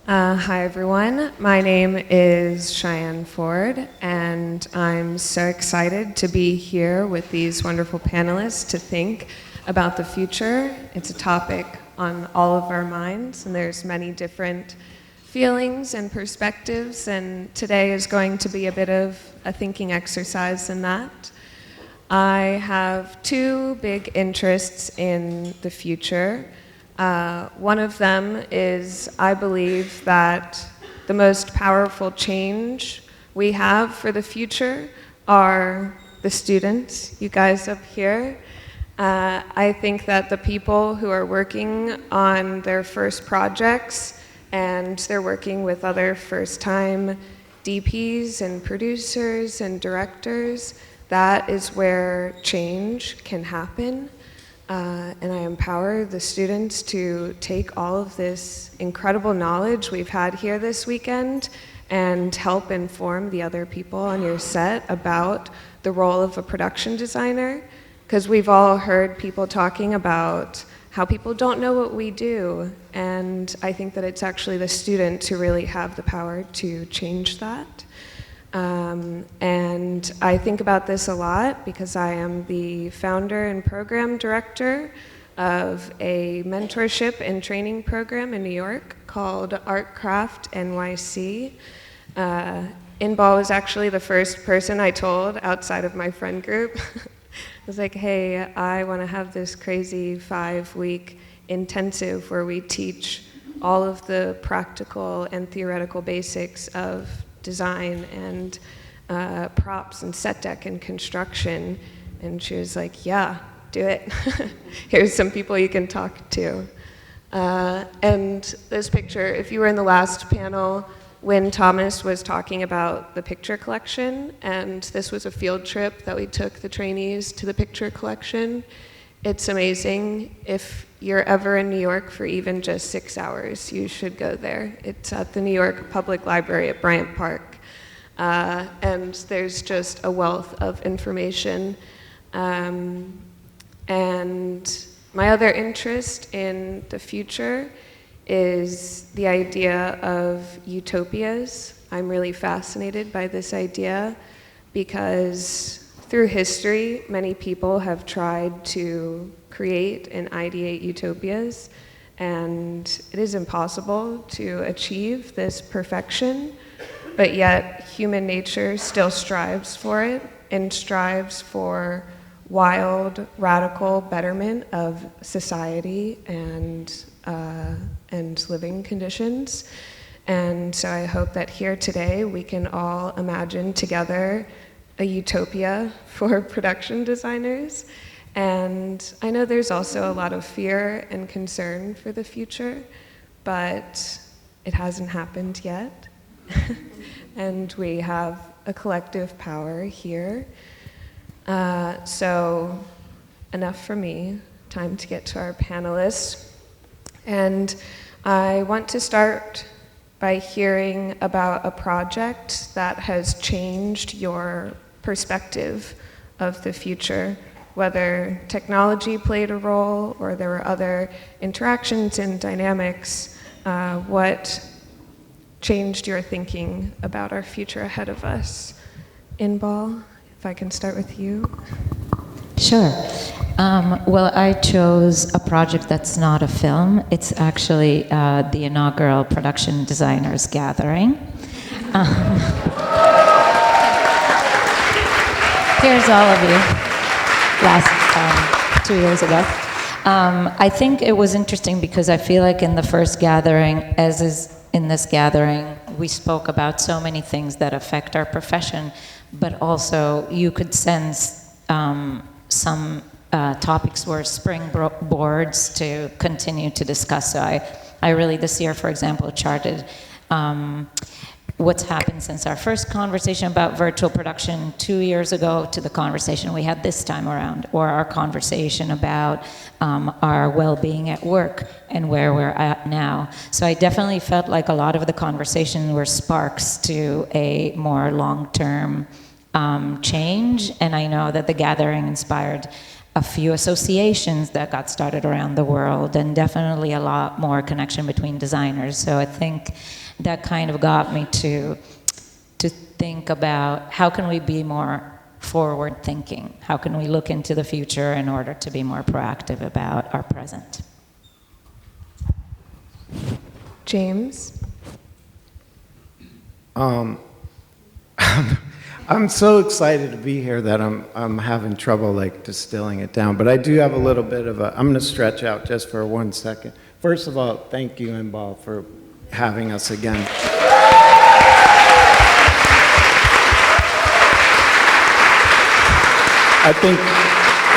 Hi everyone, my name is Cheyenne Ford, and I'm so excited to be here with these wonderful panelists to think about the future. It's a topic on all of our minds, and there's many different feelings and perspectives, and today is going to be a bit of a thinking exercise in that. I have two big interests in the future. One of them is I believe that the most powerful change we have for the future are the students, you guys up here. I think that the people who are working on their first projects and they're working with other first-time DPs and producers and directors, that is where change can happen. And I empower the students to take all of this incredible knowledge we've had here this weekend and help inform the other people on your set about the role of a production designer. Because we've all heard people talking about how people don't know what we do. And I think that it's actually the students who really have the power to change that. And I think about this a lot because I am the founder and program director of a mentorship and training program in New York called Art Craft NYC. Inbal was actually the first person I told outside of my friend group. I was like, hey, I want to have this crazy 5-week intensive where we teach all of the practical and theoretical basics of design and props and set deck and construction. And she was like, yeah, do it. Here's some people you can talk to. And this picture, if you were in the last panel, when Thomas was talking about the picture collection, and this was a field trip that we took the trainees to the picture collection. It's amazing. If you're ever in New York for even just 6 hours, you should go there. It's at the New York Public Library at Bryant Park. And there's just a wealth of information. And my other interest in the future is the idea of utopias. I'm really fascinated by this idea because through history, many people have tried to create and ideate utopias, and it is impossible to achieve this perfection, but yet human nature still strives for it and strives for wild, radical betterment of society and living conditions. And so I hope that here today we can all imagine together a utopia for production designers. And I know there's also a lot of fear and concern for the future, but it hasn't happened yet. And we have a collective power here. So enough for me, time to get to our panelists. And I want to start by hearing about a project that has changed your perspective of the future, whether technology played a role or there were other interactions and dynamics. What changed your thinking about our future ahead of us? Inbal, if I can start with you. Sure. Well, I chose a project that's not a film. It's actually the inaugural Production Designers Gathering. Here's all of you, last 2 years ago. I think it was interesting because I feel like in the first gathering, as is in this gathering, we spoke about so many things that affect our profession, but also you could sense some topics were springboards to continue to discuss. So I really this year, for example, charted what's happened since our first conversation about virtual production 2 years ago to the conversation we had this time around, or our conversation about our well-being at work and where we're at now. So I definitely felt like a lot of the conversations were sparks to a more long-term change, and I know that the gathering inspired a few associations that got started around the world, and definitely a lot more connection between designers. So I think that kind of got me to think about how can we be more forward thinking? How can we look into the future in order to be more proactive about our present? James? I'm so excited to be here that I'm having trouble like distilling it down, but I do have a little bit of I'm gonna stretch out just for 1 second. First of all, thank you, Inbal, for having us again. I think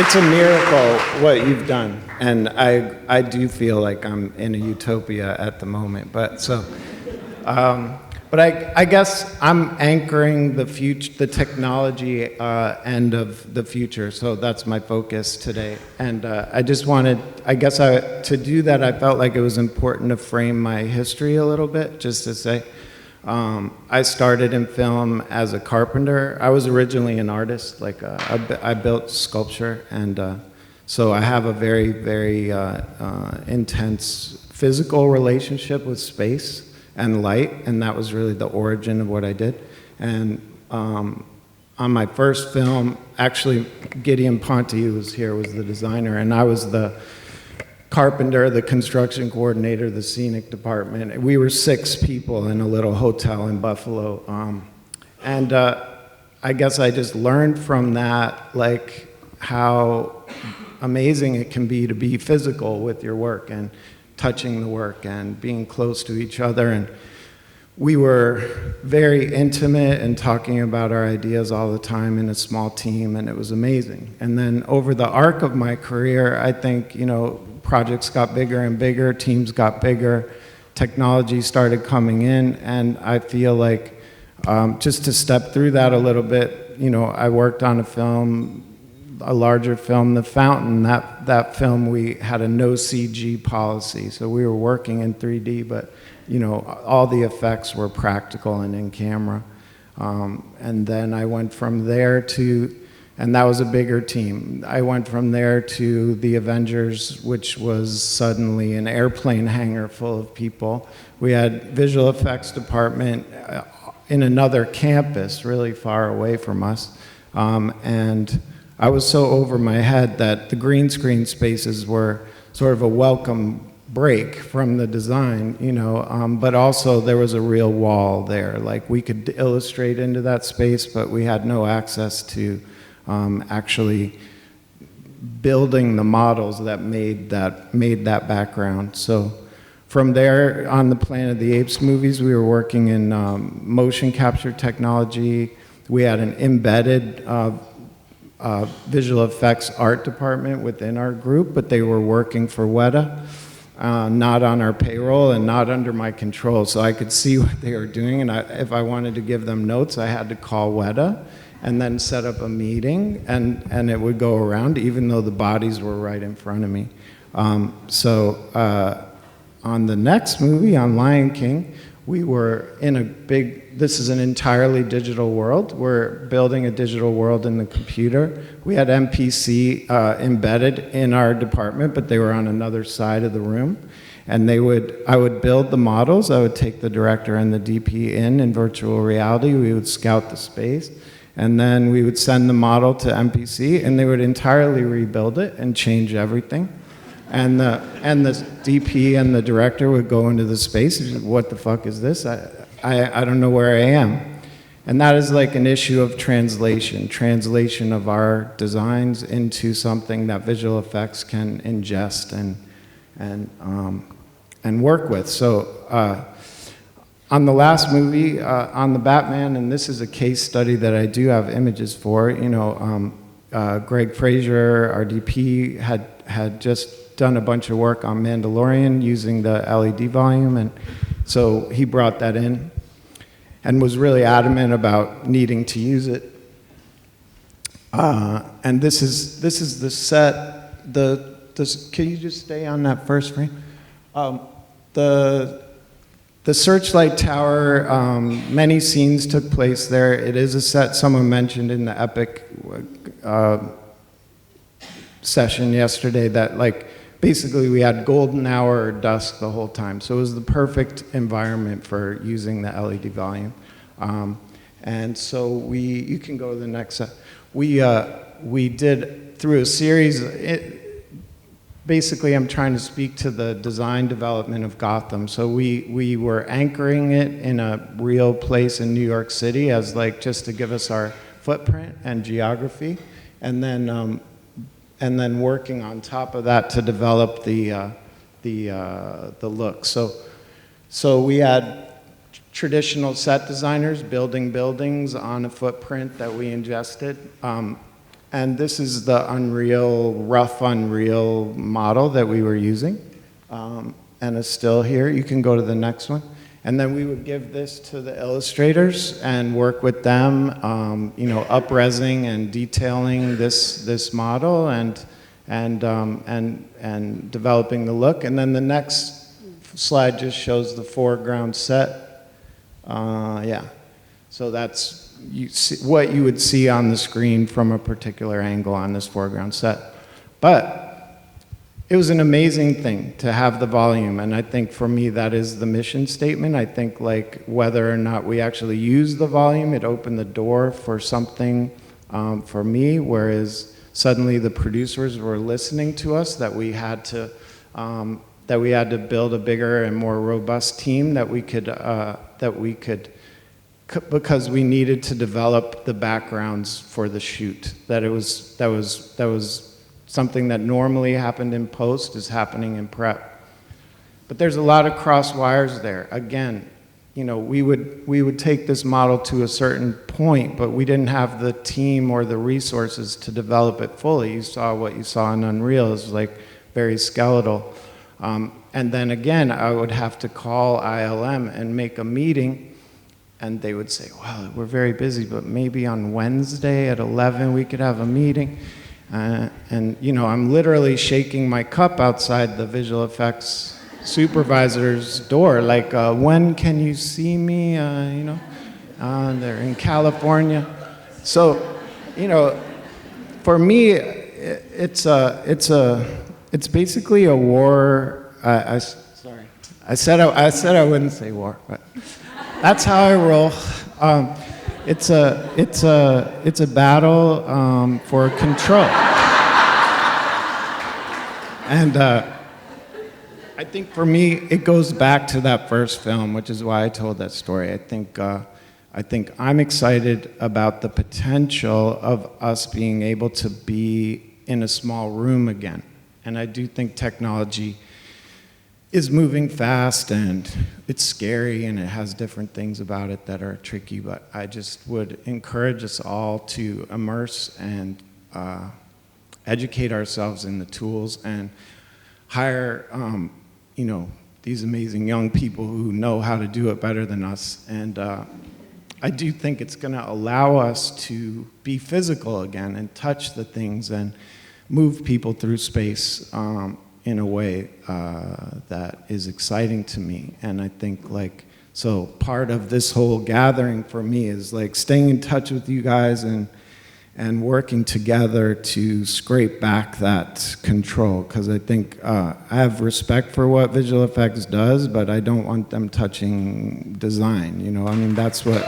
it's a miracle what you've done, and I do feel like I'm in a utopia at the moment. But so, but I guess I'm anchoring the future, the technology end of the future. So that's my focus today, and I just wanted, I guess, to do that. I felt like it was important to frame my history a little bit, just to say. I started in film as a carpenter. I was originally an artist, like I built sculpture, and so I have a very, very intense physical relationship with space and light, and that was really the origin of what I did. And on my first film, actually, Gideon Ponte, who was here, was the designer, and I was the carpenter, the construction coordinator, the scenic department. We were 6 people in a little hotel in Buffalo. And I guess I just learned from that, like, how amazing it can be to be physical with your work and touching the work and being close to each other. And we were very intimate and talking about our ideas all the time in a small team, and it was amazing. And then over the arc of my career, I think, you know, projects got bigger and bigger, teams got bigger, technology started coming in, and I feel like just to step through that a little bit, you know, I worked on a film, a larger film, The Fountain. That film, we had a no CG policy, so we were working in 3D, but you know, all the effects were practical and in camera. And then I went from there to, and that was a bigger team. I went from there to The Avengers, which was suddenly an airplane hangar full of people. We had visual effects department in another campus, really far away from us. And I was so over my head that the green screen spaces were sort of a welcome break from the design, you know, but also there was a real wall there. Like, we could illustrate into that space, but we had no access to actually building the models that made that background. So from there, on the Planet of the Apes movies, we were working in motion capture technology. We had an embedded visual effects art department within our group, but they were working for Weta. Not on our payroll and not under my control, so I could see what they were doing, and if I wanted to give them notes, I had to call Weta and then set up a meeting, and it would go around, even though the bodies were right in front of me. On the next movie, on Lion King, we were in a big, this is an entirely digital world. We're building a digital world in the computer. We had MPC embedded in our department, but they were on another side of the room. And I would build the models. I would take the director and the DP in virtual reality. We would scout the space. And then we would send the model to MPC, and they would entirely rebuild it and change everything. And the DP and the director would go into the space and say, what the fuck is this? I don't know where I am. And that is like an issue of translation of our designs into something that visual effects can ingest and work with. So on the last movie, on the Batman, and this is a case study that I do have images for, you know, Greg Fraser, our DP, had just done a bunch of work on Mandalorian using the LED volume, and so he brought that in and was really adamant about needing to use it. And this is the set. Can you just stay on that first frame? The Searchlight Tower, many scenes took place there. It is a set someone mentioned in the epic session yesterday that like basically we had golden hour or dusk the whole time. So it was the perfect environment for using the LED volume. And so you can go to the next set. We did through a series, basically I'm trying to speak to the design development of Gotham. So we were anchoring it in a real place in New York City as like just to give us our footprint and geography. And then working on top of that to develop the look. So we had traditional set designers building buildings on a footprint that we ingested. And this is the rough Unreal model that we were using. And it's still here. You can go to the next one. And then we would give this to the illustrators and work with them, up-resing and detailing this model and developing the look. And then the next slide just shows the foreground set. So that's what you would see on the screen from a particular angle on this foreground set. But it was an amazing thing to have the volume, and I think for me that is the mission statement. I think like whether or not we actually use the volume, it opened the door for something for me, whereas suddenly the producers were listening to us, that we had to build a bigger and more robust team that we could because we needed to develop the backgrounds for the shoot. That was something that normally happened in post is happening in prep. But there's a lot of cross wires there. Again, we would take this model to a certain point, but we didn't have the team or the resources to develop it fully. You saw what you saw in Unreal is like very skeletal. And then again, I would have to call ILM and make a meeting, and they would say, well, we're very busy, but maybe on Wednesday at 11 we could have a meeting. I'm literally shaking my cup outside the visual effects supervisor's door, like, when can you see me, they're in California. So, for me, it's basically a war. Sorry, I said I wouldn't say war, but that's how I roll. It's a battle for control. And I think for me, it goes back to that first film, which is why I told that story. I think I'm excited about the potential of us being able to be in a small room again. And I do think technology is moving fast, and it's scary, and it has different things about it that are tricky, but I just would encourage us all to immerse and educate ourselves in the tools and hire, these amazing young people who know how to do it better than us. And I do think it's gonna allow us to be physical again and touch the things and move people through space in a way that is exciting to me. And I think so part of this whole gathering for me is like staying in touch with you guys and working together to scrape back that control. Because I think I have respect for what visual effects does, but I don't want them touching design, that's what...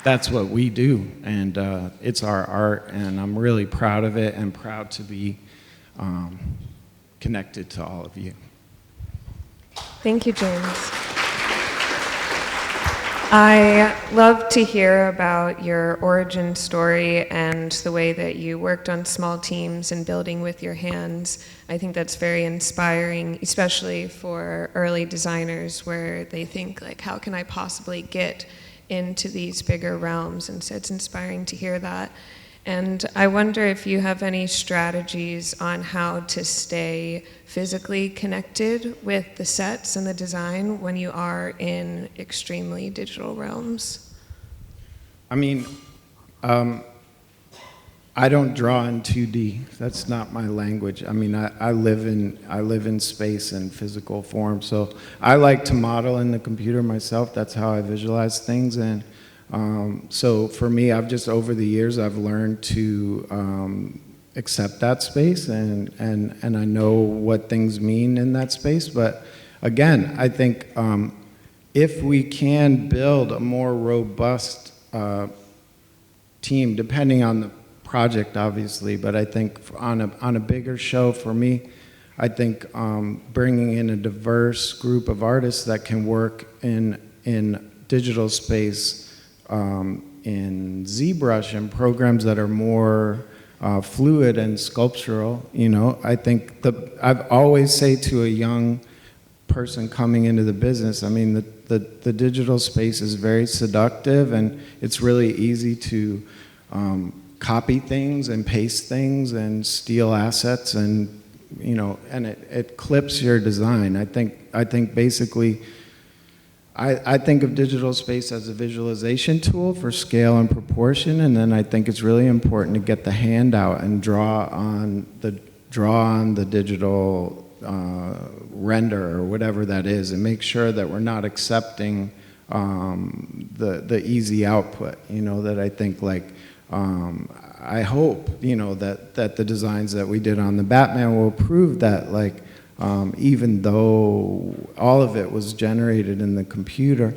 That's what we do, and it's our art, and I'm really proud of it and proud to be connected to all of you. Thank you, James. I love to hear about your origin story and the way that you worked on small teams and building with your hands. I think that's very inspiring, especially for early designers where they think, how can I possibly get into these bigger realms? And so it's inspiring to hear that. And I wonder if you have any strategies on how to stay physically connected with the sets and the design when you are in extremely digital realms. I don't draw in 2D. That's not my language. I mean, I live in space and physical form. So I like to model in the computer myself. That's how I visualize things. And so for me, I've just over the years, I've learned to accept that space, and I know what things mean in that space. But again, I think if we can build a more robust team, depending on the project, obviously, but I think on a bigger show for me, I think bringing in a diverse group of artists that can work in digital space, in ZBrush and programs that are more fluid and sculptural. You know, I think I've always say to a young person coming into the business, I mean, the digital space is very seductive, and it's really easy to copy things and paste things and steal assets, and you know, and it clips your design. I think basically, I think of digital space as a visualization tool for scale and proportion, and then I think it's really important to get the hand out and draw on the digital render or whatever that is, and make sure that we're not accepting the easy output. You know, that I think like. I hope, you know, that the designs that we did on the Batman will prove that, like, even though all of it was generated in the computer,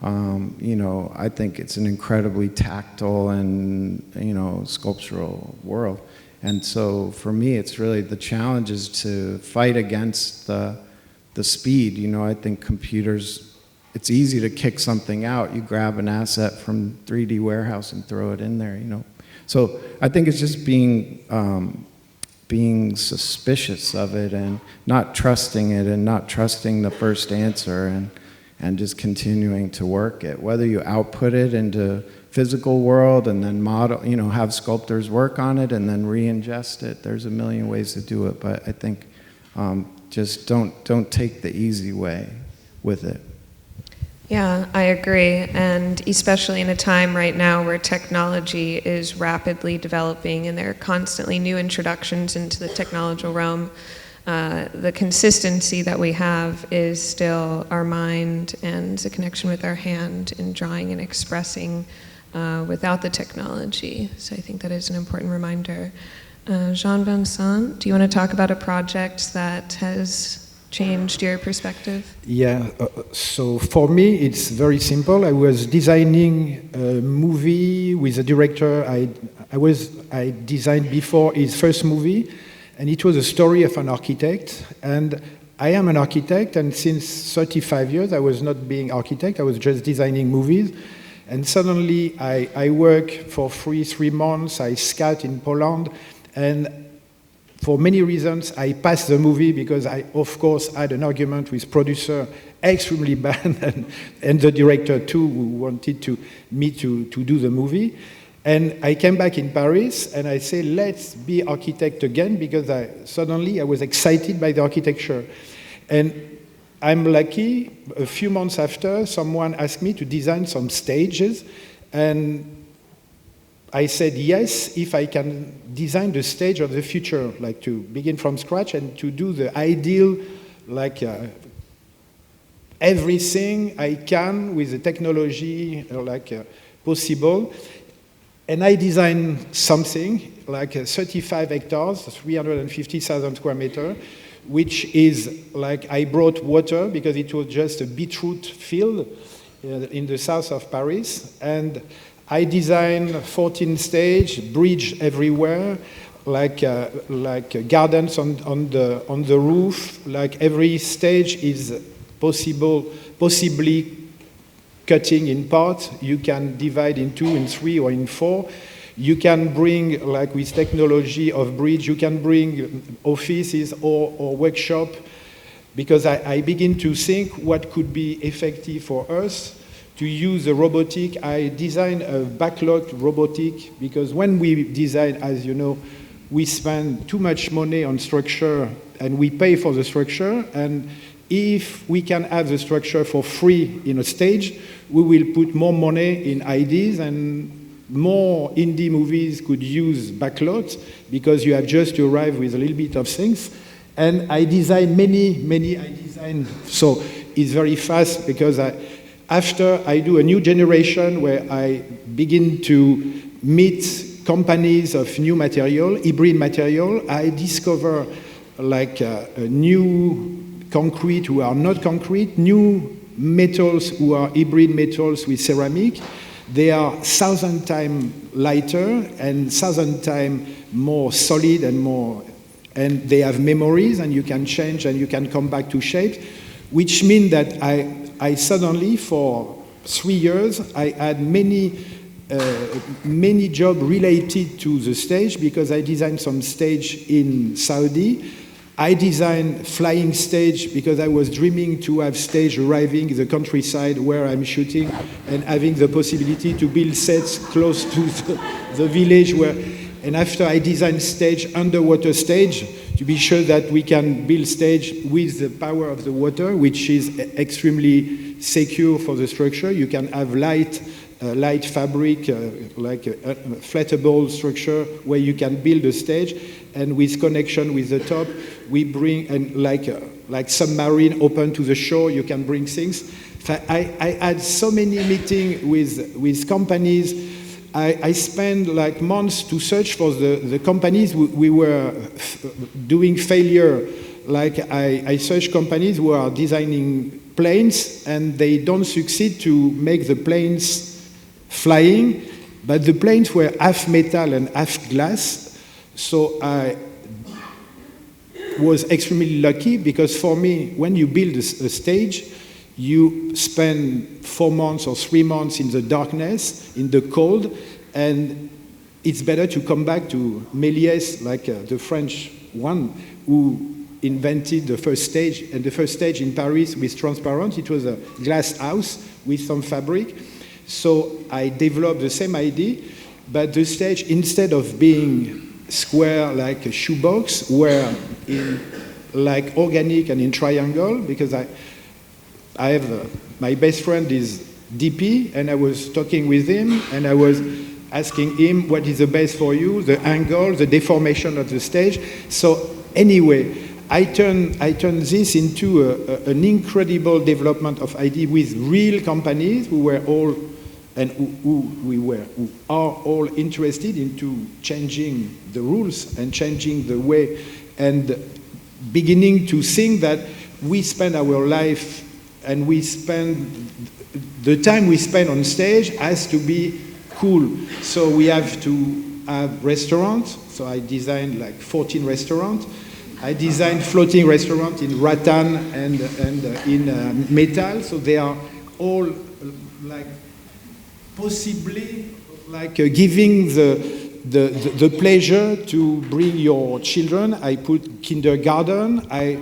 you know, I think it's an incredibly tactile and, you know, sculptural world. And so for me, it's really the challenge is to fight against the speed. You know, I think computers, it's easy to kick something out. You grab an asset from 3D Warehouse and throw it in there, you know. So I think it's just being suspicious of it and not trusting it and not trusting the first answer and just continuing to work it. Whether you output it into physical world and then model, you know, have sculptors work on it and then re-ingest it. There's a million ways to do it, but I think just don't take the easy way with it. Yeah, I agree, and especially in a time right now where technology is rapidly developing and there are constantly new introductions into the technological realm, the consistency that we have is still our mind and the connection with our hand in drawing and expressing without the technology. So I think that is an important reminder. Jean-Vincent, do you want to talk about a project that has changed your perspective? Yeah, so for me it's very simple. I was designing a movie with a director I designed before his first movie, and it was a story of an architect. And I am an architect, and since 35 years I was not being architect, I was just designing movies. And suddenly I work for free 3 months, I scout in Poland, and for many reasons, I passed the movie because I, of course, had an argument with producer extremely bad and the director too, who wanted me to do the movie. And I came back in Paris and I say, let's be architect again, because suddenly I was excited by the architecture. And I'm lucky, a few months after, someone asked me to design some stages, and I said yes, if I can design the stage of the future, like to begin from scratch and to do the ideal, like everything I can with the technology possible. And I designed something like 35 hectares, 350,000 square meters, which is like I brought water because it was just a beetroot field in the south of Paris. And I designed 14 stage, bridge everywhere, like gardens on the roof. Like every stage is possibly cutting in parts. You can divide in 2, in 3, or in 4. You can bring, like with technology of bridge, you can bring offices or workshop, because I begin to think what could be effective for us to use the robotic. I design a backlogged robotic, because when we design, as you know, we spend too much money on structure and we pay for the structure. And if we can have the structure for free in a stage, we will put more money in ideas and more indie movies could use backlots because you have just to arrive with a little bit of things. And I designed so it's very fast because after I do a new generation where I begin to meet companies of new material, hybrid material, I discover like a new concrete who are not concrete, new metals who are hybrid metals with ceramic. They are 1,000 times lighter and 1,000 times more solid and they have memories and you can change and you can come back to shape, which means that I suddenly, for 3 years, I had many jobs related to the stage because I designed some stage in Saudi. I designed flying stage because I was dreaming to have stage arriving in the countryside where I'm shooting and having the possibility to build sets close to the village where. And after I designed stage, underwater stage, to be sure that we can build stage with the power of the water, which is extremely secure for the structure. You can have light fabric, like a flattable structure where you can build a stage, and with connection with the top, we bring, and like submarine open to the shore, you can bring things. I had so many meetings with companies. I spent like months to search for the companies we were doing failure. Like I searched companies who are designing planes and they don't succeed to make the planes flying, but the planes were half metal and half glass. So I was extremely lucky because for me, when you build a stage, you spend 4 months or 3 months in the darkness, in the cold, and it's better to come back to Méliès, like the French one, who invented the first stage, and the first stage in Paris with transparent. It was a glass house with some fabric. So I developed the same idea, but the stage, instead of being square like a shoebox, were in like organic and in triangle, because I have my best friend is DP, and I was talking with him, and I was asking him what is the best for you, the angle, the deformation of the stage. So anyway, I turned this into an incredible development of idea with real companies who were all and who are all interested into changing the rules and changing the way and beginning to think that we spend our life and we spend the time we spend on stage has to be cool. So we have to have restaurants. So I designed like 14 restaurants. I designed floating restaurants in rattan and in metal. So they are all like possibly like giving the pleasure to bring your children. I put kindergarten. I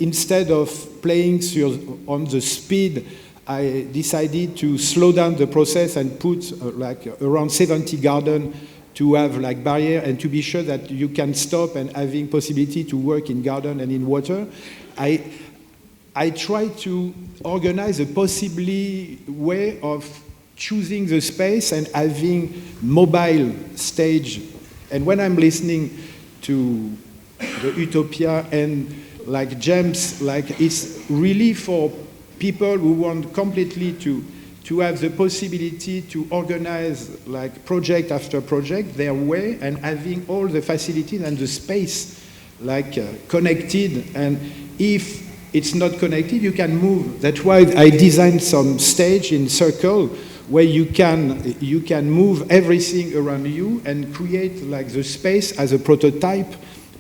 instead of playing on the speed, I decided to slow down the process and put like around 70 garden to have like barrier and to be sure that you can stop and having possibility to work in garden and in water. I try to organize a possibly way of choosing the space and having mobile stage. And when I'm listening to the Utopia and like James, like it's really for people who want completely to have the possibility to organize like project after project their way and having all the facilities and the space like connected. And if it's not connected, you can move. That's why I designed some stage in circle where you can move everything around you and create like the space as a prototype,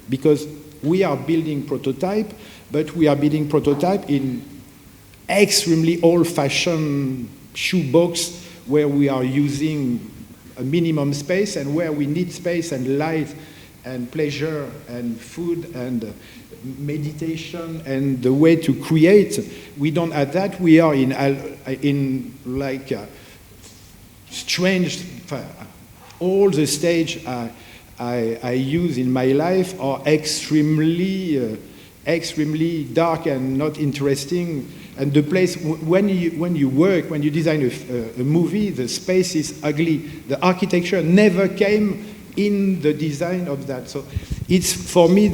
because we are building prototype, but we are building prototype in extremely old-fashioned shoebox where we are using a minimum space and where we need space and light and pleasure and food and meditation and the way to create. We don't have that. We are in like strange. All the stage I use in my life are extremely extremely dark and not interesting. And the place, when you work, when you design a movie, the space is ugly. The architecture never came in the design of that. So it's, for me,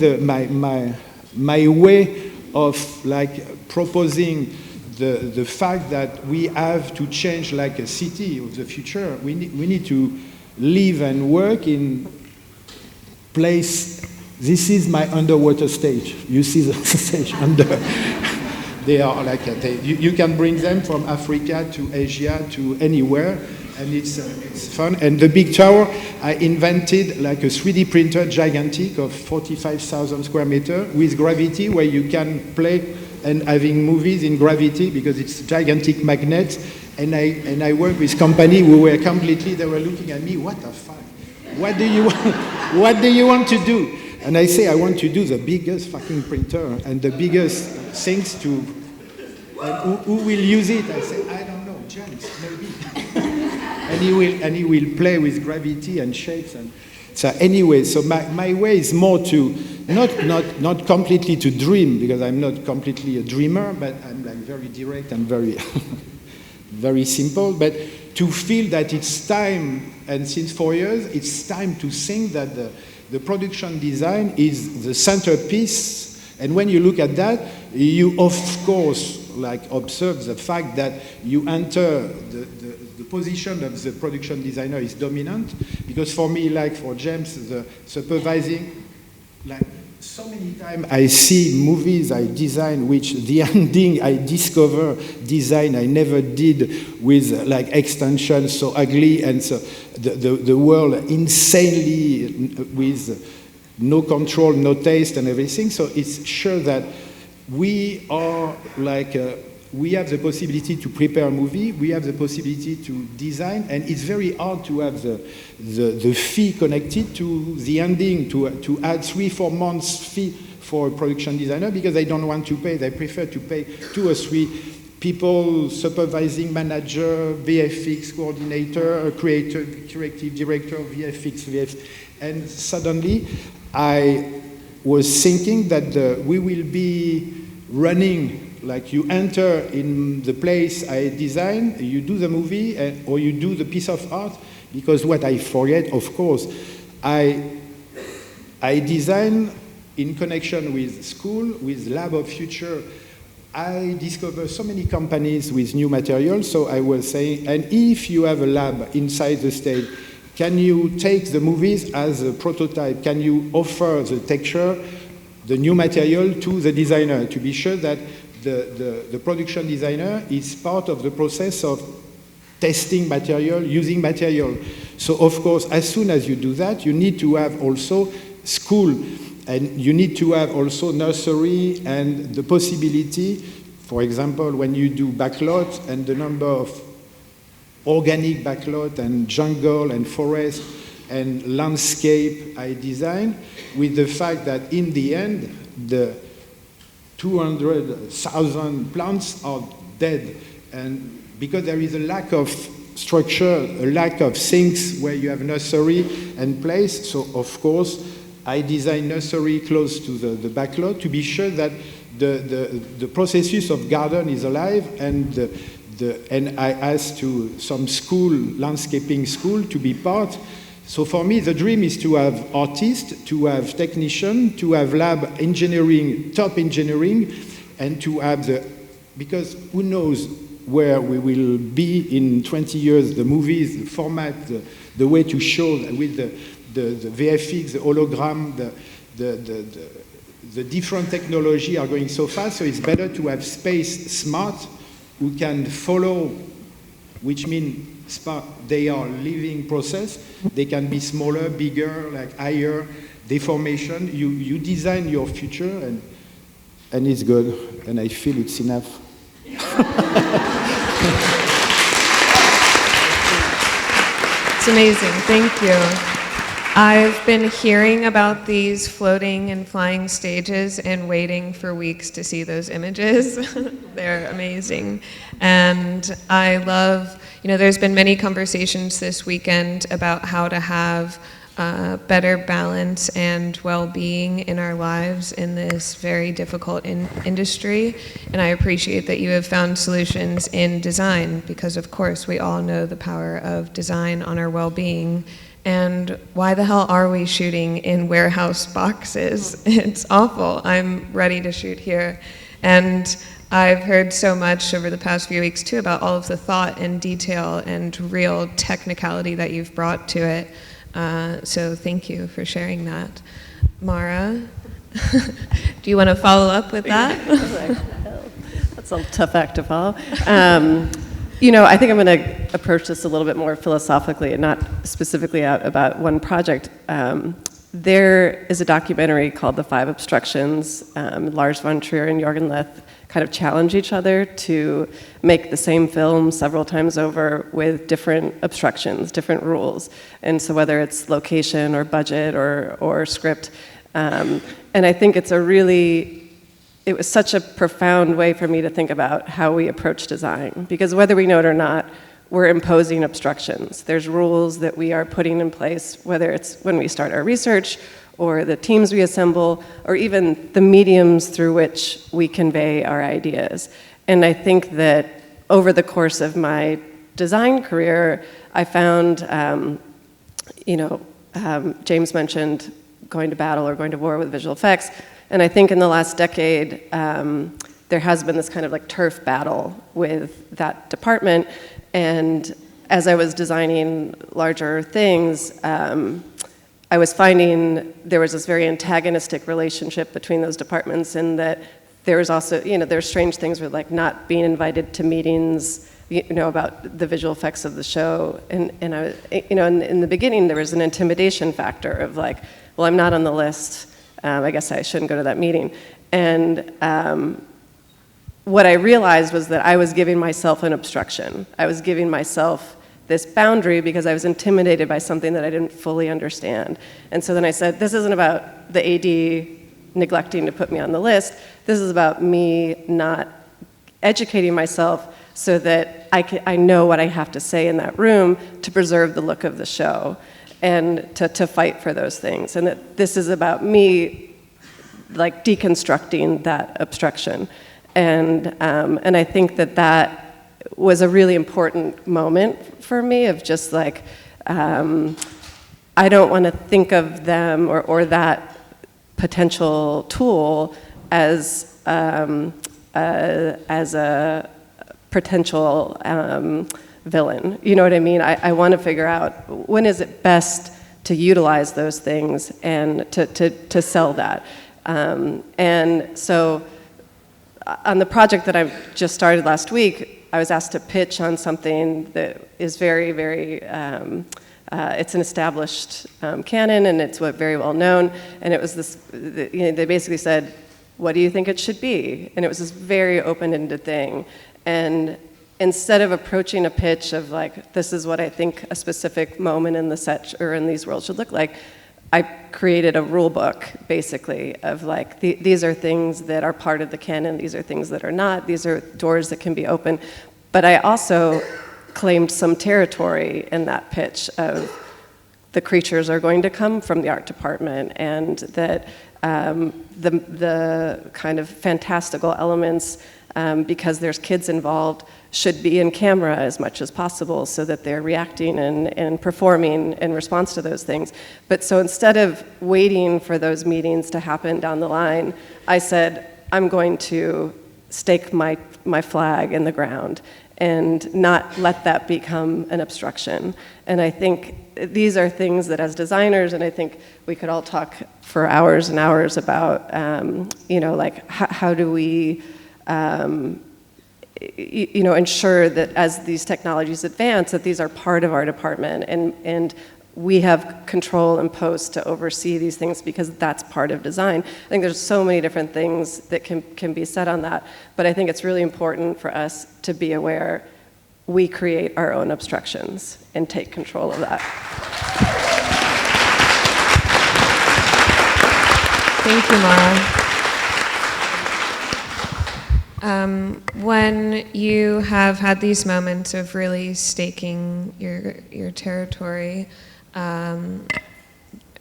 my way of like proposing the fact that we have to change like a city of the future. We need to live and work in place. This is my underwater stage. You see the stage under. They are like, you can bring them from Africa to Asia to anywhere, and it's fun. And the big tower, I invented like a 3D printer, gigantic, of 45,000 square meters with gravity, where you can play and having movies in gravity because it's gigantic magnets. And I work with company who were completely, they were looking at me, what the fuck? What do you want? What do you want to do? And I say, I want to do the biggest fucking printer and the biggest things to, and who will use it? I say, I don't know, James, maybe. and he will play with gravity and shapes. And so anyway, so my way is more to, not completely to dream, because I'm not completely a dreamer, but I'm like very direct and very, very simple, but to feel that it's time, and since 4 years, it's time to think that the production design is the centerpiece. And when you look at that, you of course like observe the fact that you enter the position of the production designer is dominant, because for me, like for James, the supervising, like so many times I see movies I design which the ending I discover design I never did, with like extensions so ugly, and so the world insanely with no control, no taste and everything. So it's sure that we are like, we have the possibility to prepare a movie, we have the possibility to design, and it's very hard to have the fee connected to the ending, to add 3-4 months fee for a production designer, because they don't want to pay, they prefer to pay 2 or 3 people, supervising manager, VFX coordinator, creator, creative director, VFX, and suddenly I was thinking that we will be running, like you enter in the place I design, you do the movie, or you do the piece of art, because what I forget, of course, I design in connection with school, with Lab of Future. I discover so many companies with new materials, so I was saying, and if you have a lab inside the stage, can you take the movies as a prototype? Can you offer the texture, the new material to the designer, to be sure that the production designer is part of the process of testing material, using material. So of course, as soon as you do that, you need to have also school, and you need to have also nursery and the possibility, for example, when you do backlot and the number of organic backlot and jungle and forest and landscape I design, with the fact that in the end, the 200,000 plants are dead. And because there is a lack of structure, a lack of things where you have nursery and place, so of course, I design nursery close to the backlot to be sure that the processes of garden is alive, and and I asked to some school, landscaping school, to be part. So for me, the dream is to have artists, to have technicians, to have lab engineering, top engineering, and to have because who knows where we will be in 20 years, the movies, the format, the way to show with the VFX, the hologram, the different technology are going so fast, so it's better to have space smart, who can follow, which means they are living process. They can be smaller, bigger, like higher, deformation. You design your future, and it's good, and I feel it's enough. It's amazing, thank you. I've been hearing about these floating and flying stages and waiting for weeks to see those images. They're amazing. And I love, there's been many conversations this weekend about how to have better balance and well-being in our lives in this very difficult industry. And I appreciate that you have found solutions in design, because of course we all know the power of design on our well-being. And why the hell are we shooting in warehouse boxes? It's awful. I'm ready to shoot here. And I've heard so much over the past few weeks too about all of the thought and detail and real technicality that you've brought to it. So thank you for sharing that. Mara, do you want to follow up with that? That's a tough act to follow. I think I'm going to approach this a little bit more philosophically and not specifically about one project. There is a documentary called The Five Obstructions. Lars von Trier and Jürgen Leth kind of challenge each other to make the same film several times over with different obstructions, different rules. And so whether it's location or budget or script. And I think it was such a profound way for me to think about how we approach design. Because whether we know it or not, we're imposing obstructions. There's rules that we are putting in place, whether it's when we start our research, or the teams we assemble, or even the mediums through which we convey our ideas. And I think that over the course of my design career, I found, James mentioned going to battle or going to war with visual effects. And I think in the last decade, there has been this kind of like turf battle with that department. And as I was designing larger things, I was finding there was this very antagonistic relationship between those departments, and that there was also, there's strange things with like not being invited to meetings, about the visual effects of the show. And I, in the beginning, there was an intimidation factor of like, well, I'm not on the list. I guess I shouldn't go to that meeting. And what I realized was that I was giving myself an obstruction. I was giving myself this boundary because I was intimidated by something that I didn't fully understand. And so then I said, this isn't about the AD neglecting to put me on the list. This is about me not educating myself so that I know what I have to say in that room to preserve the look of the show and to fight for those things. And that this is about me like deconstructing that obstruction. And I think that was a really important moment for me of just like, I don't want to think of them or that potential tool as a potential villain. You know what I mean? I want to figure out when is it best to utilize those things and to sell that. And so on the project that I just started last week, I was asked to pitch on something that is very, very, it's an established canon, and it's very well known. And it was this, they basically said, what do you think it should be? And it was this very open-ended thing. And instead of approaching a pitch of like, this is what I think a specific moment in the set or in these worlds should look like, I created a rule book, basically, of like, these are things that are part of the canon, these are things that are not, these are doors that can be open. But I also claimed some territory in that pitch of the creatures are going to come from the art department, and that the kind of fantastical elements, because there's kids involved, should be in camera as much as possible so that they're reacting and performing in response to those things. But so instead of waiting for those meetings to happen down the line, I said, I'm going to stake my flag in the ground and not let that become an obstruction. And I think these are things that as designers, and I think we could all talk for hours and hours about, like how do we, ensure that as these technologies advance, that these are part of our department, and we have control and post to oversee these things because that's part of design. I think there's so many different things that can be said on that, but I think it's really important for us to be aware we create our own obstructions and take control of that. Thank you, Mara. When you have had these moments of really staking your territory,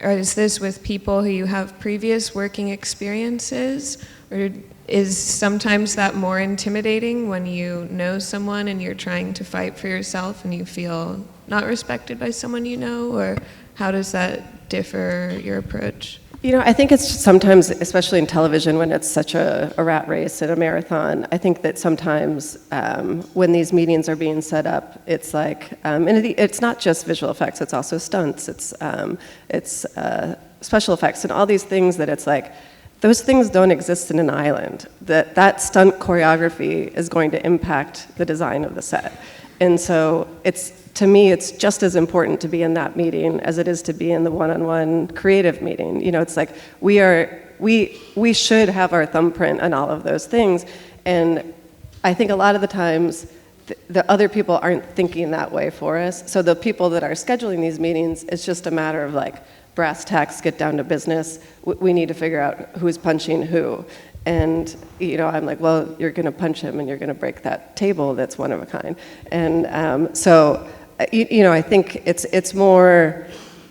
or is this with people who you have previous working experiences, or is sometimes that more intimidating when you know someone and you're trying to fight for yourself and you feel not respected by someone you know, or how does that differ your approach? You know, I think it's sometimes, especially in television, when it's such a rat race and a marathon, I think that sometimes when these meetings are being set up, it's like, and it's not just visual effects, it's also stunts, it's special effects, and all these things that it's like, those things don't exist in an island. That stunt choreography is going to impact the design of the set. And so to me, it's just as important to be in that meeting as it is to be in the one-on-one creative meeting. You know, it's like we should have our thumbprint on all of those things. And I think a lot of the times, the other people aren't thinking that way for us. So the people that are scheduling these meetings, it's just a matter of like, brass tacks, get down to business. We need to figure out who's punching who. And, you know, I'm like, well, you're going to punch him and you're going to break that table that's one of a kind. And so, you know, I think it's more,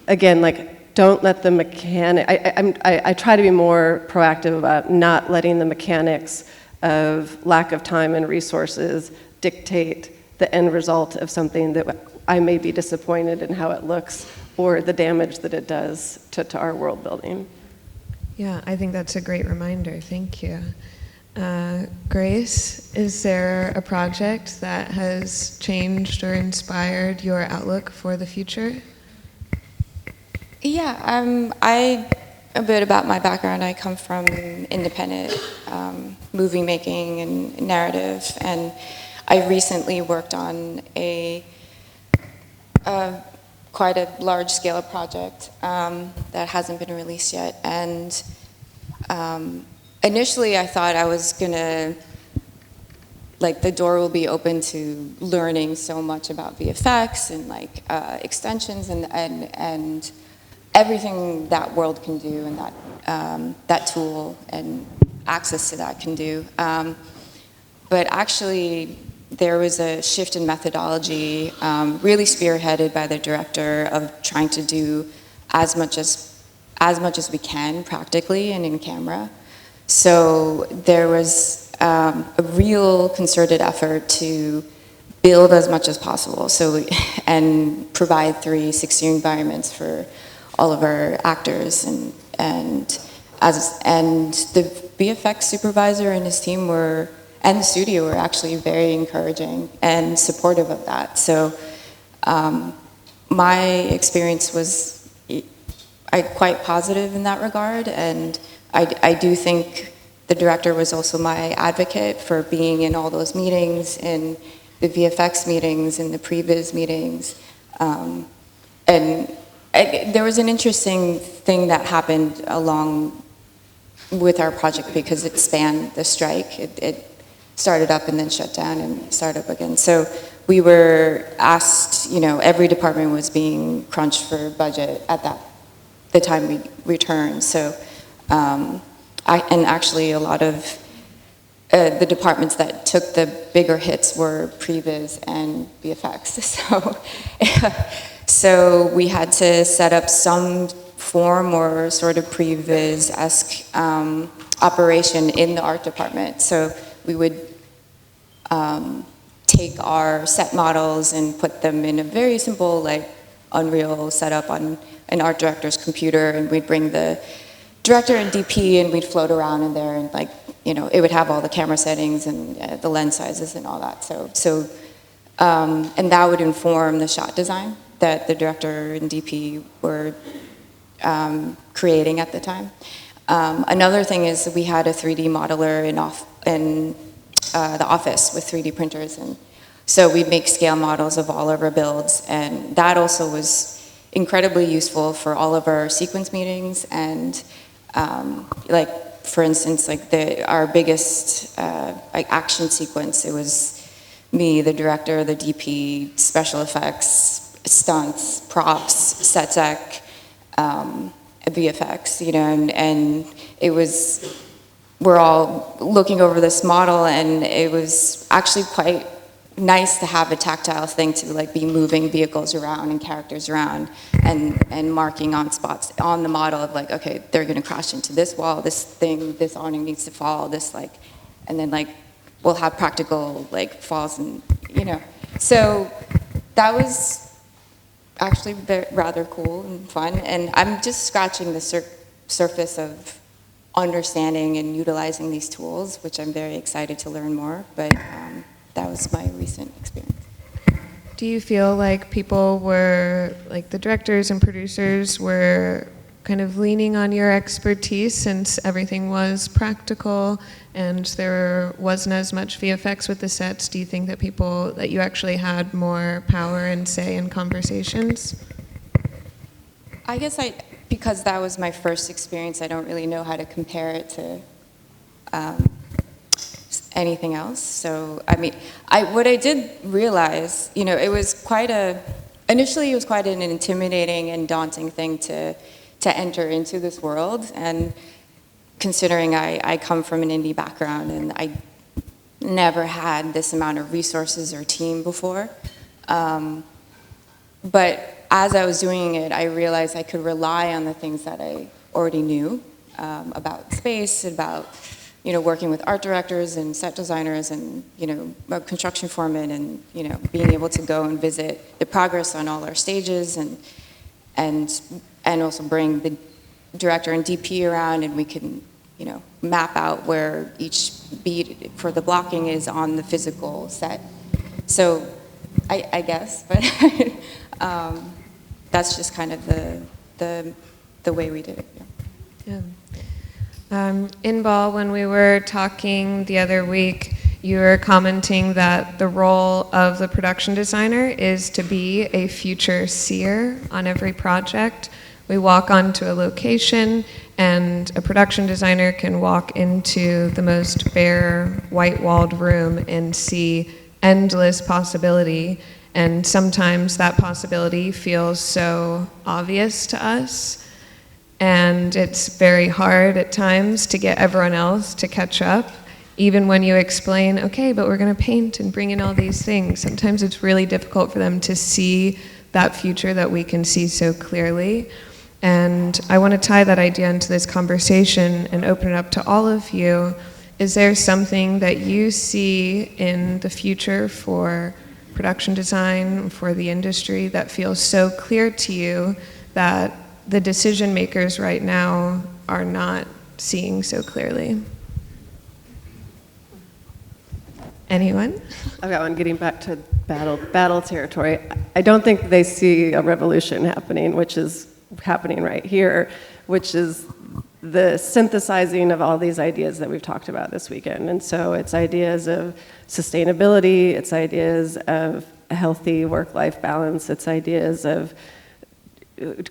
again, like, don't let the mechanic, I try to be more proactive about not letting the mechanics of lack of time and resources dictate the end result of something that I may be disappointed in how it looks or the damage that it does to our world building. Yeah, I think that's a great reminder. Thank you. Grace, is there a project that has changed or inspired your outlook for the future? Yeah, a bit about my background. I come from independent movie making and narrative, and I recently worked on quite a large-scale project that hasn't been released yet. And initially, I thought I was gonna, like, the door will be open to learning so much about VFX and like extensions and everything that world can do and that tool and access to that can do. But actually, there was a shift in methodology, really spearheaded by the director, of trying to do as much as we can practically and in camera. So there was a real concerted effort to build as much as possible. And provide 360 environments for all of our actors, and the VFX supervisor and his team and the studio were actually very encouraging and supportive of that. So my experience was quite positive in that regard, and I do think the director was also my advocate for being in all those meetings, in the VFX meetings, in the previs meetings. There was an interesting thing that happened along with our project because it spanned the strike. It started up and then shut down and started up again. So we were asked, you know, every department was being crunched for budget at the time we returned. So, and actually a lot of the departments that took the bigger hits were previs and VFX. So we had to set up some form or sort of previs-esque operation in the art department. So we would take our set models and put them in a very simple, like, Unreal setup on an art director's computer, and we'd bring the director and DP and we'd float around in there, and, like, you know, it would have all the camera settings and the lens sizes and all that. And that would inform the shot design that the director and DP were creating at the time. Another thing is we had a 3D modeler in the office with 3D printers, and so we'd make scale models of all of our builds, and that also was incredibly useful for all of our sequence meetings. And like, for instance, like our biggest like action sequence, it was me, the director, the DP, special effects, stunts, props, set tech, VFX, you know, and it was, we're all looking over this model, and it was actually quite nice to have a tactile thing to like be moving vehicles around and characters around and marking on spots on the model of like, okay, they're gonna crash into this wall, this thing, this awning needs to fall, this like, and then like, we'll have practical like falls and, you know. So that was actually rather cool and fun. And I'm just scratching the surface of understanding and utilizing these tools, which I'm very excited to learn more. But that was my recent experience. Do you feel like people were, like the directors and producers were kind of leaning on your expertise since everything was practical and there wasn't as much VFX with the sets? Do you think that that you actually had more power and say in conversations? I guess because that was my first experience, I don't really know how to compare it to anything else. So, I mean, what I did realize, you know, initially it was quite an intimidating and daunting thing to enter into this world. And considering I come from an indie background and I never had this amount of resources or team before. But as I was doing it, I realized I could rely on the things that I already knew about space, about, you know, working with art directors and set designers and, you know, construction foremen and, you know, being able to go and visit the progress on all our stages and also bring the director and DP around, and we can, you know, map out where each beat for the blocking is on the physical set. So I guess, but that's just kind of the way we did it. Yeah. Inbal, when we were talking the other week, you were commenting that the role of the production designer is to be a future seer on every project. We walk onto a location and a production designer can walk into the most bare, white-walled room and see endless possibility. And sometimes that possibility feels so obvious to us. And it's very hard at times to get everyone else to catch up. Even when you explain, okay, but we're gonna paint and bring in all these things, sometimes it's really difficult for them to see that future that we can see so clearly. And I want to tie that idea into this conversation and open it up to all of you. Is there something that you see in the future for production design, for the industry, that feels so clear to you that the decision makers right now are not seeing so clearly? Anyone? I've got one. Getting back to battle territory, I don't think they see a revolution happening, which is happening right here, which is the synthesizing of all these ideas that we've talked about this weekend. And so it's ideas of sustainability, it's ideas of a healthy work-life balance, it's ideas of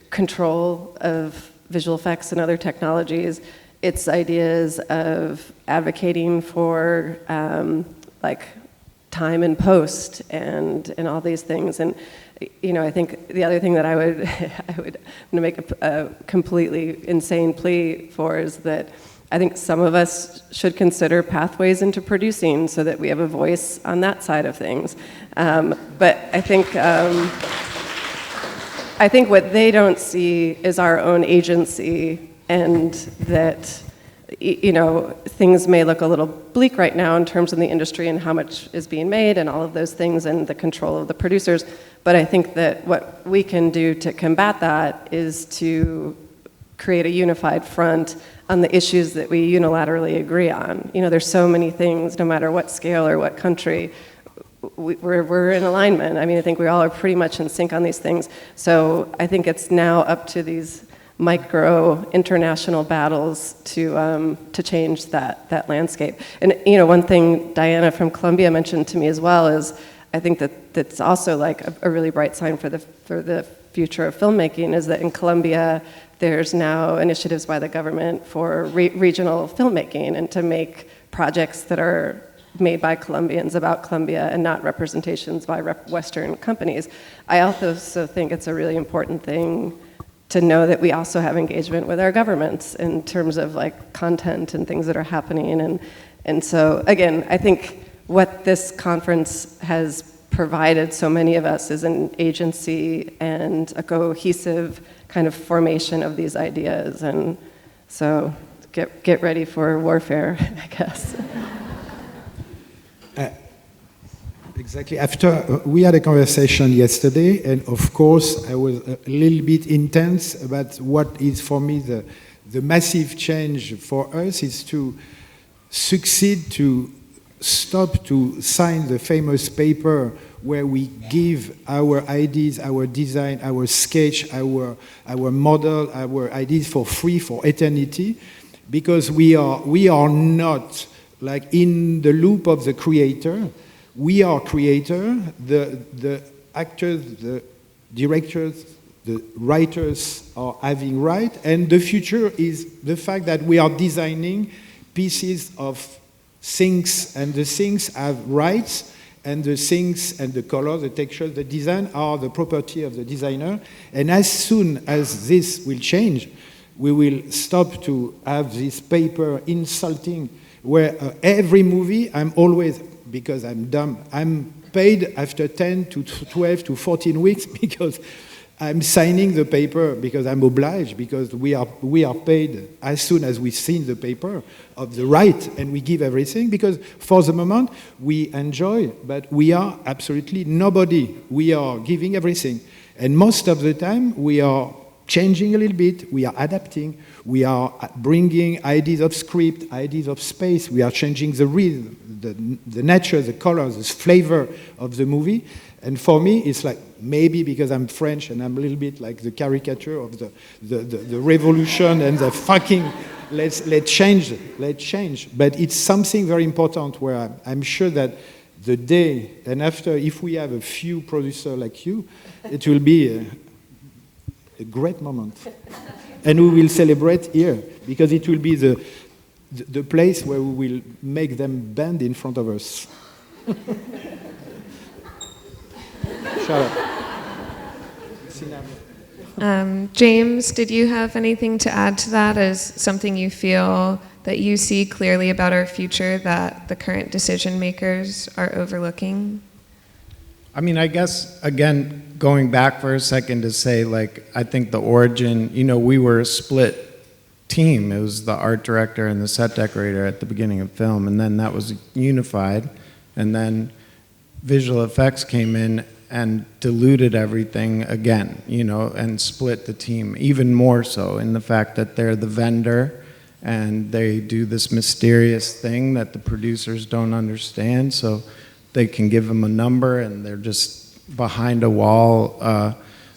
control of visual effects and other technologies, it's ideas of advocating for like time and post and all these things. And you know, I think the other thing that I'm gonna make a completely insane plea for is that I think some of us should consider pathways into producing so that we have a voice on that side of things. But I think what they don't see is our own agency, and that, you know, things may look a little bleak right now in terms of the industry and how much is being made and all of those things and the control of the producers. But I think that what we can do to combat that is to create a unified front on the issues that we unilaterally agree on. You know, there's so many things, no matter what scale or what country, we're in alignment. I mean, I think we all are pretty much in sync on these things. So I think it's now up to these micro international battles to change that landscape. And you know, one thing Diana from Columbia mentioned to me as well is I think that's also like a really bright sign for the future of filmmaking is that in Columbia there's now initiatives by the government for regional filmmaking and to make projects that are made by Colombians about Colombia and not representations by Western companies. I also think it's a really important thing to know that we also have engagement with our governments in terms of like content and things that are happening. And so again, I think what this conference has provided so many of us is an agency and a cohesive kind of formation of these ideas. And so get ready for warfare, I guess. Exactly. After we had a conversation yesterday, and of course I was a little bit intense about what is for me the massive change for us is to succeed to stop to sign the famous paper where we give our ideas, our design, our sketch, our model, our ideas for free for eternity, because we are not like in the loop of the creator. We are creator, the actors, the directors, the writers are having right, and the future is the fact that we are designing pieces of things, and the things have rights, and the things and the color, the texture, the design are the property of the designer. And as soon as this will change, we will stop to have this paper insulting, where every movie, I'm always, because I'm dumb, I'm paid after 10 to 12 to 14 weeks because I'm signing the paper because I'm obliged, because we are paid as soon as we sign the paper of the right, and we give everything, because for the moment we enjoy, but we are absolutely nobody. We are giving everything. And most of the time we are changing a little bit, we are adapting, we are bringing ideas of script, ideas of space, we are changing the rhythm, the nature, the colors, the flavor of the movie. And for me, it's like, maybe because I'm French and I'm a little bit like the caricature of the revolution and the fucking, let's change. But it's something very important where I'm sure that the day and after, if we have a few producers like you, it will be a great moment. And we will celebrate here, because it will be the place where we will make them bend in front of us. Shut up. James, did you have anything to add to that as something you feel that you see clearly about our future that the current decision makers are overlooking? I mean, I guess, again, going back for a second to say, like, I think the origin, we were a split team. It was the art director and the set decorator at the beginning of film, and then that was unified, and then visual effects came in and diluted everything again, and split the team even more so in the fact that they're the vendor and they do this mysterious thing that the producers don't understand, so they can give them a number and they're just behind a wall.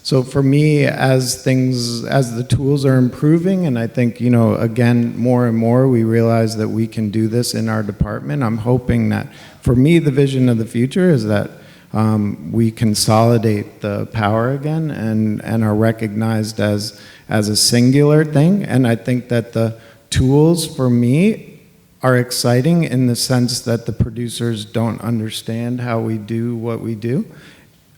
So for me, as the tools are improving, and I think, again, more and more we realize that we can do this in our department, I'm hoping that, for me, the vision of the future is that we consolidate the power again and are recognized as a singular thing. And I think that the tools, for me, are exciting in the sense that the producers don't understand how we do what we do.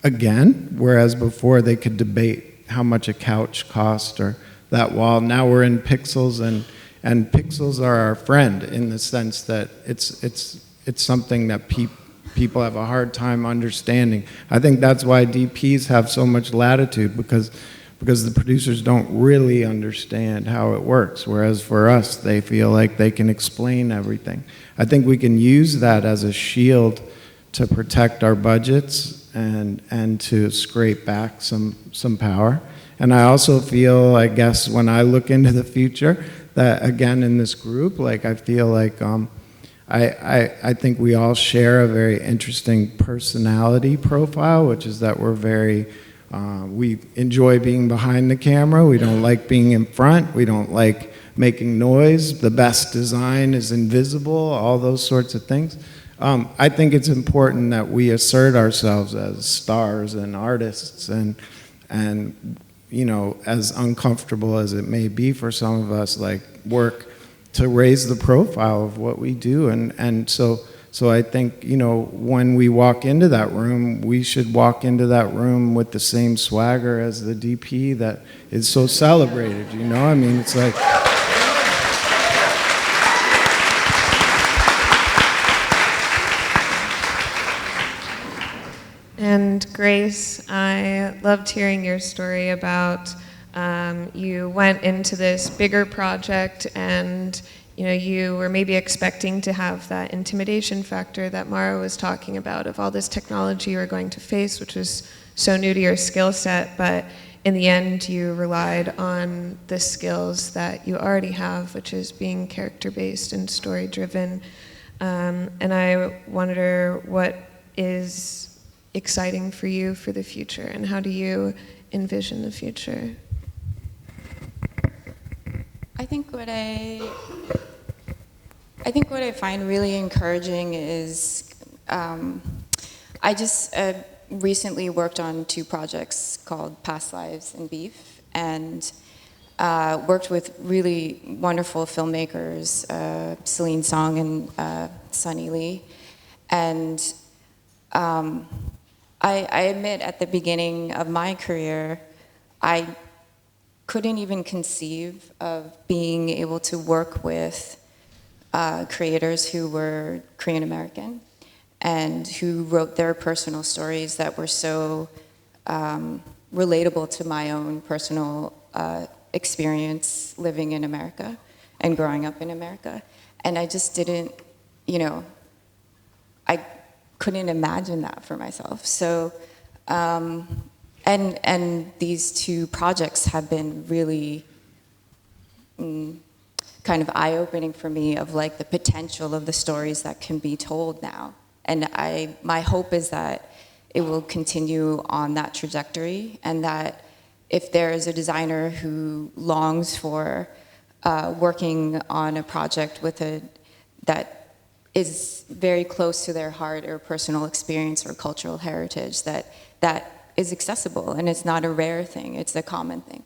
Again, whereas before they could debate how much a couch cost or that wall. Now we're in pixels, and pixels are our friend in the sense that it's something that people have a hard time understanding. I think that's why DPs have so much latitude, because the producers don't really understand how it works, whereas for us, they feel like they can explain everything. I think we can use that as a shield to protect our budgets and to scrape back some power. And I also feel, I guess, when I look into the future, that again in this group, like I feel like I think we all share a very interesting personality profile, which is that we're very, we enjoy being behind the camera. We don't like being in front. We don't like making noise. The best design is invisible, all those sorts of things. I think it's important that we assert ourselves as stars and artists, and as uncomfortable as it may be for some of us, like work to raise the profile of what we do. And so I think, when we walk into that room, we should walk into that room with the same swagger as the DP that is so celebrated, I mean, it's like... And Grace, I loved hearing your story about you went into this bigger project and you were maybe expecting to have that intimidation factor that Mara was talking about of all this technology you were going to face, which was so new to your skill set, but in the end you relied on the skills that you already have, which is being character-based and story-driven. And I wonder what is exciting for you for the future, and how do you envision the future? I think what I find really encouraging is I just recently worked on 2 projects called Past Lives and Beef, and worked with really wonderful filmmakers, Celine Song and Sunny Lee. And I admit at the beginning of my career, I couldn't even conceive of being able to work with creators who were Korean American and who wrote their personal stories that were so relatable to my own personal experience living in America and growing up in America. And I just didn't, I couldn't imagine that for myself. So, and these 2 projects have been really kind of eye-opening for me of like the potential of the stories that can be told now. And my hope is that it will continue on that trajectory, and that if there is a designer who longs for working on a project that is very close to their heart or personal experience or cultural heritage, that is accessible, and it's not a rare thing, it's a common thing.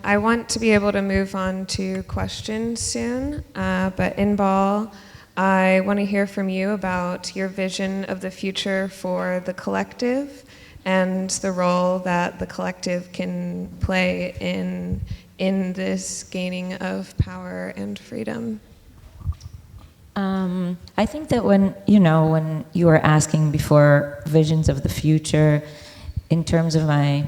I want to be able to move on to questions soon, but Inbal, I want to hear from you about your vision of the future for the collective and the role that the collective can play in this gaining of power and freedom. I think that when you were asking before visions of the future, in terms of my,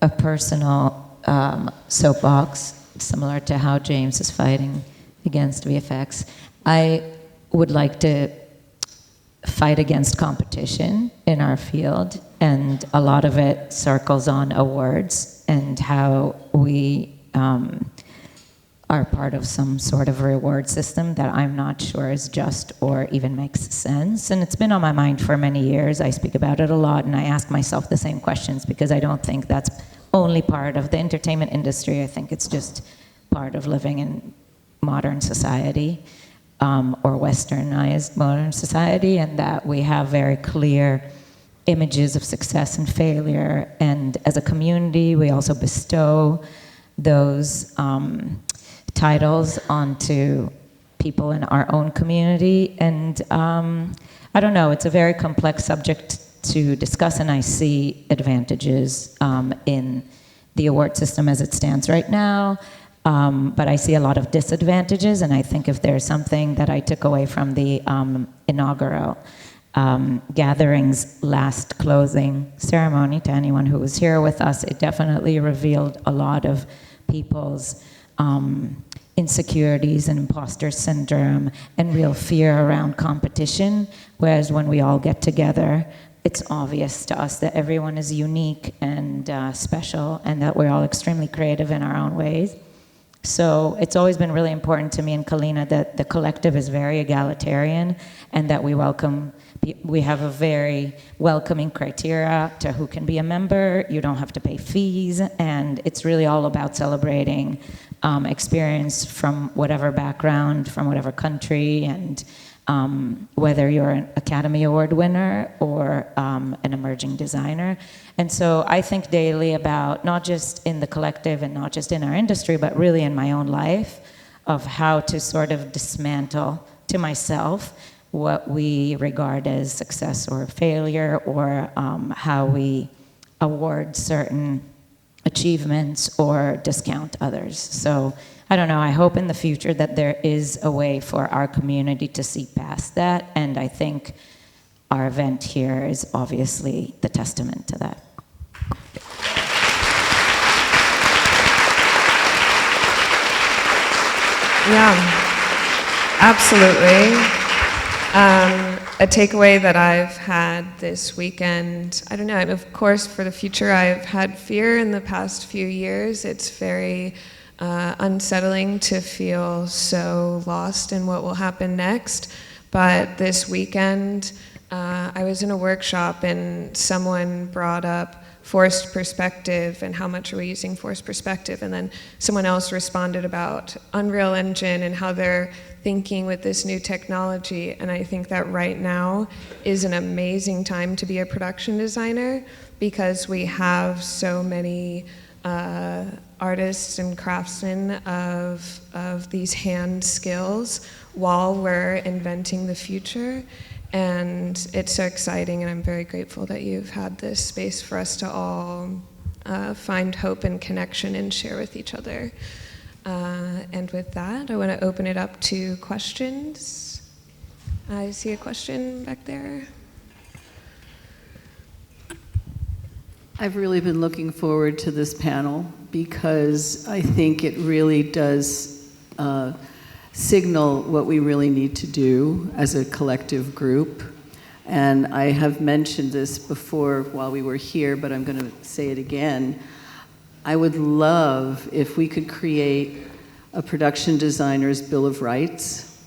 a personal soapbox, similar to how James is fighting against VFX, I would like to fight against competition in our field, and a lot of it circles on awards and how we are part of some sort of reward system that I'm not sure is just or even makes sense. And it's been on my mind for many years. I speak about it a lot, and I ask myself the same questions because I don't think that's only part of the entertainment industry. I think it's just part of living in modern society, or westernized modern society, and that we have very clear images of success and failure. And as a community, we also bestow those titles onto people in our own community. And I don't know, it's a very complex subject to discuss, and I see advantages in the award system as it stands right now, but I see a lot of disadvantages. And I think if there's something that I took away from the inaugural gathering's last closing ceremony, to anyone who was here with us, it definitely revealed a lot of people's insecurities and imposter syndrome and real fear around competition, whereas when we all get together, it's obvious to us that everyone is unique and special, and that we're all extremely creative in our own ways. So it's always been really important to me and Kalina that the collective is very egalitarian, and that we have a very welcoming criteria to who can be a member. You don't have to pay fees, and it's really all about celebrating experience from whatever background, from whatever country, and whether you're an Academy Award winner or an emerging designer. And so I think daily about, not just in the collective and not just in our industry, but really in my own life, of how to sort of dismantle to myself what we regard as success or failure, or how we award certain achievements or discount others. So I don't know, I hope in the future that there is a way for our community to see past that, and I think our event here is obviously the testament to that. Yeah, absolutely. A takeaway that I've had this weekend, I don't know, of course for the future I've had fear in the past few years. It's very unsettling to feel so lost in what will happen next. But this weekend, I was in a workshop and someone brought up forced perspective and how much are we using forced perspective, and then someone else responded about Unreal Engine and how they're thinking with this new technology. And I think that right now is an amazing time to be a production designer because we have so many artists and craftsmen of these hand skills while we're inventing the future. And it's so exciting, and I'm very grateful that you've had this space for us to all find hope and connection and share with each other. And with that, I want to open it up to questions. I see a question back there. I've really been looking forward to this panel because I think it really does signal what we really need to do as a collective group. And I have mentioned this before while we were here, but I'm going to say it again. I would love if we could create a production designer's Bill of Rights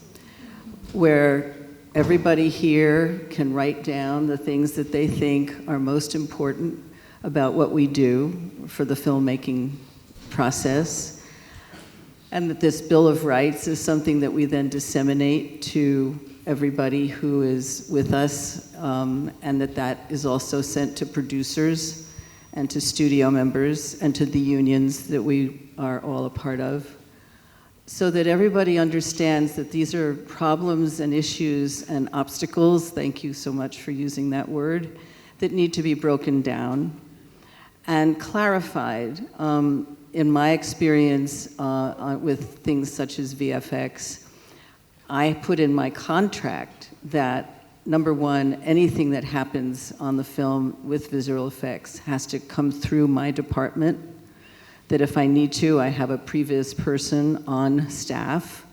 where everybody here can write down the things that they think are most important about what we do for the filmmaking process. And that this Bill of Rights is something that we then disseminate to everybody who is with us, and that is also sent to producers and to studio members and to the unions that we are all a part of, so that everybody understands that these are problems and issues and obstacles, thank you so much for using that word, that need to be broken down and clarified. In my experience with things such as VFX, I put in my contract that, number one, anything that happens on the film with visual effects has to come through my department, that if I need to, I have a previous person on staff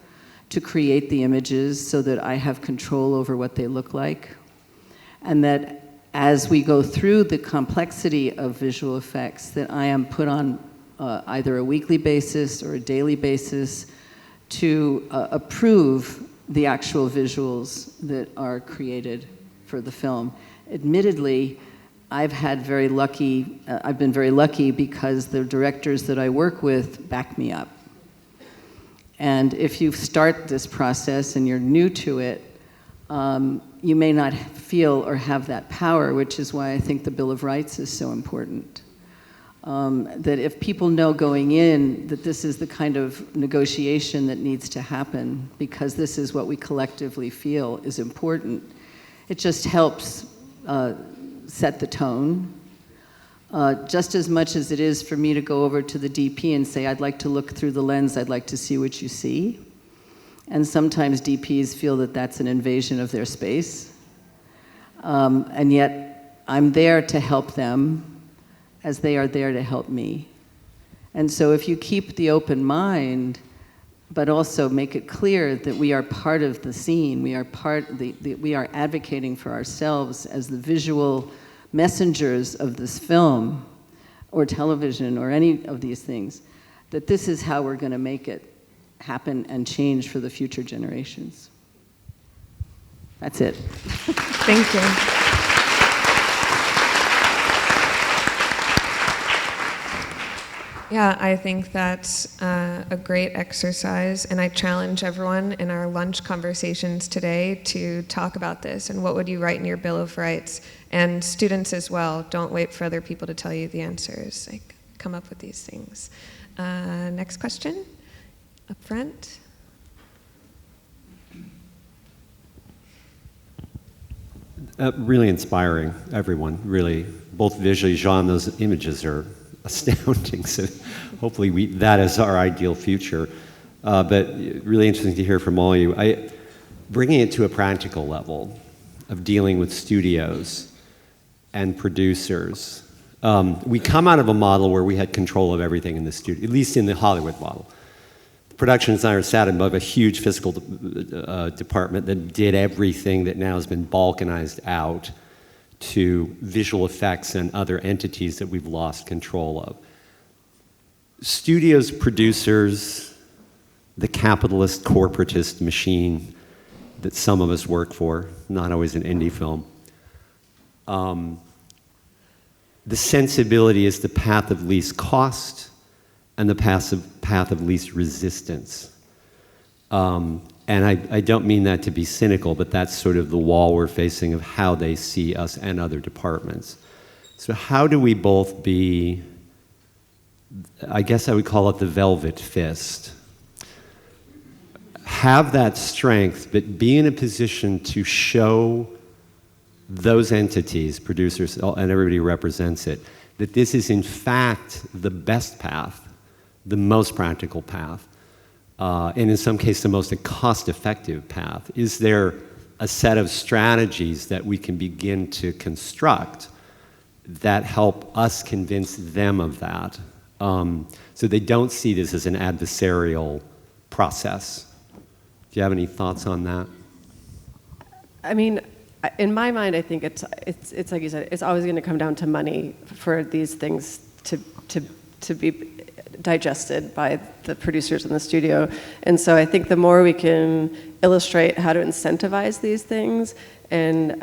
to create the images so that I have control over what they look like, and that as we go through the complexity of visual effects, that I am put on either a weekly basis or a daily basis to approve the actual visuals that are created for the film. Admittedly, I've been very lucky because the directors that I work with back me up. And if you start this process and you're new to it, you may not feel or have that power, which is why I think the Bill of Rights is so important. That if people know going in that this is the kind of negotiation that needs to happen because this is what we collectively feel is important, it just helps set the tone. Just as much as it is for me to go over to the DP and say, I'd like to look through the lens, I'd like to see what you see. And sometimes DPs feel that that's an invasion of their space. And yet I'm there to help them as they are there to help me. And so if you keep the open mind, but also make it clear that we are part of the scene, we are advocating for ourselves as the visual messengers of this film, or television, or any of these things, that this is how we're gonna make it happen and change for the future generations. That's it. Thank you. Yeah, I think that's a great exercise, and I challenge everyone in our lunch conversations today to talk about this and what would you write in your Bill of Rights, and students as well. Don't wait for other people to tell you the answers. Like, come up with these things. Next question, up front. Really inspiring, everyone, really. Both visually, Jean, those images are astounding. So hopefully that is our ideal future. But really interesting to hear from all of you. Bringing it to a practical level of dealing with studios and producers. We come out of a model where we had control of everything in the studio, at least in the Hollywood model. The production designer sat above a huge fiscal department that did everything that now has been balkanized out to visual effects and other entities that we've lost control of. Studios, producers, the capitalist corporatist machine that some of us work for, not always an indie film. The sensibility is the path of least cost and the path of least resistance. And I don't mean that to be cynical, but that's sort of the wall we're facing of how they see us and other departments. So how do we both be, I guess I would call it the velvet fist, have that strength, but be in a position to show those entities, producers, and everybody who represents it, that this is in fact the best path, the most practical path, and in some cases the most cost-effective path? Is there a set of strategies that we can begin to construct that help us convince them of that, so they don't see this as an adversarial process? Do you have any thoughts on that? I mean, in my mind, I think it's like you said, it's always going to come down to money for these things to be digested by the producers in the studio. And so I think the more we can illustrate how to incentivize these things, and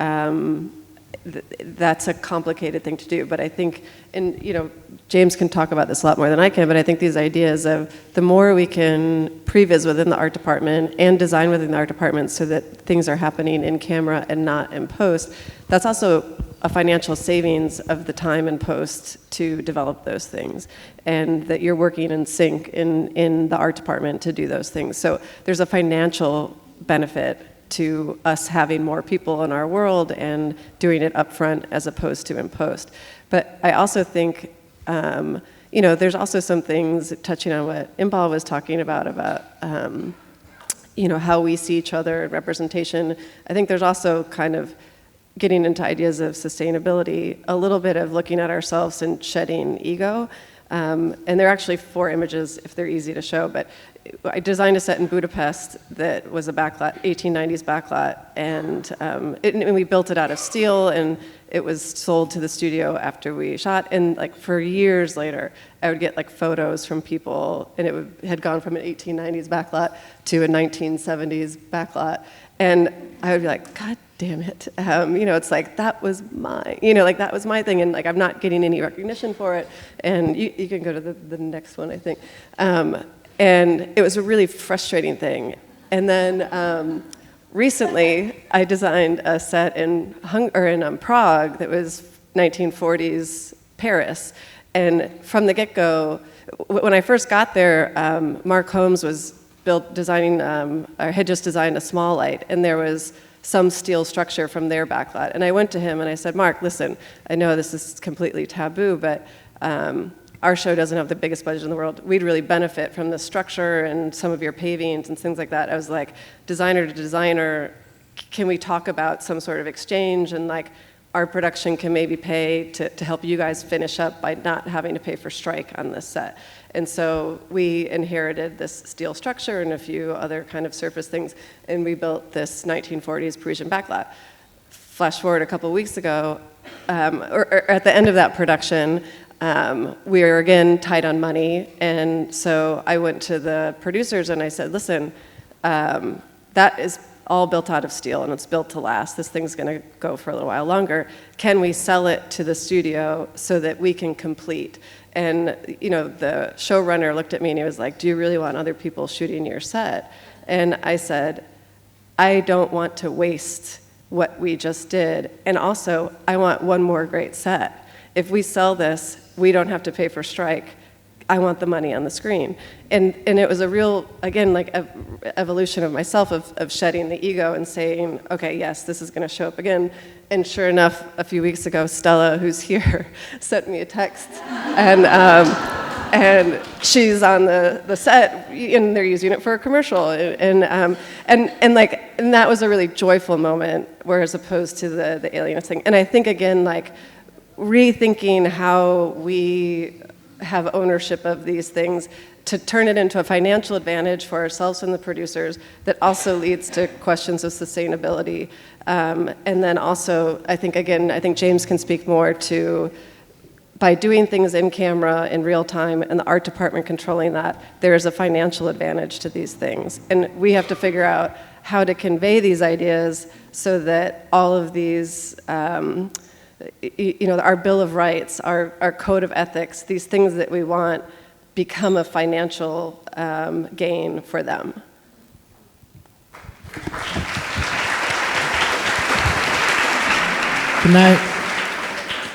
that's a complicated thing to do. But I think, and James can talk about this a lot more than I can, but I think these ideas of the more we can previs within the art department and design within the art department so that things are happening in camera and not in post, that's also a financial savings of the time in post to develop those things, and that you're working in sync in the art department to do those things. So there's a financial benefit to us having more people in our world and doing it up front as opposed to in post. But I also think, there's also some things, touching on what Inbal was talking about how we see each other, representation. I think there's also kind of getting into ideas of sustainability, a little bit of looking at ourselves and shedding ego. And there are actually 4 images, if they're easy to show, but I designed a set in Budapest that was a backlot, 1890s backlot, and we built it out of steel, and it was sold to the studio after we shot. And like for years later, I would get like photos from people, and it had gone from an 1890s backlot to a 1970s backlot, and I would be like, God damn it, it's like that was my, that was my thing, and like I'm not getting any recognition for it. And you can go to the next one, I think. And it was a really frustrating thing. And then recently, I designed a set in Prague that was 1940s Paris. And from the get-go, when I first got there, Mark Holmes was had just designed a small light, and there was some steel structure from their backlot. And I went to him and I said, Mark, listen, I know this is completely taboo, but our show doesn't have the biggest budget in the world. We'd really benefit from the structure and some of your pavings and things like that. I was like, designer to designer, can we talk about some sort of exchange, and like our production can maybe pay to help you guys finish up by not having to pay for strike on this set. And so we inherited this steel structure and a few other kind of surface things, and we built this 1940s Parisian backlot. Flash forward a couple of weeks ago, or at the end of that production, we were again tight on money, and so I went to the producers and I said, listen, that is all built out of steel and it's built to last. This thing's gonna go for a little while longer. Can we sell it to the studio so that we can complete? And the showrunner looked at me and he was like, do you really want other people shooting your set? And I said, I don't want to waste what we just did, and also I want one more great set. If we sell this, we don't have to pay for strike. I want the money on the screen. And it was a real, again, like evolution of myself of shedding the ego and saying, okay, yes, this is gonna show up again. And sure enough, a few weeks ago, Stella, who's here, sent me a text, and she's on the set, and they're using it for a commercial, and that was a really joyful moment, whereas opposed to the aliens thing. And I think again, like rethinking how we have ownership of these things to turn it into a financial advantage for ourselves and the producers that also leads to questions of sustainability. And then also, I think James can speak more to, by doing things in camera in real time and the art department controlling that, there is a financial advantage to these things. And we have to figure out how to convey these ideas so that all of these, our Bill of Rights, our code of ethics, these things that we want become a financial gain for them.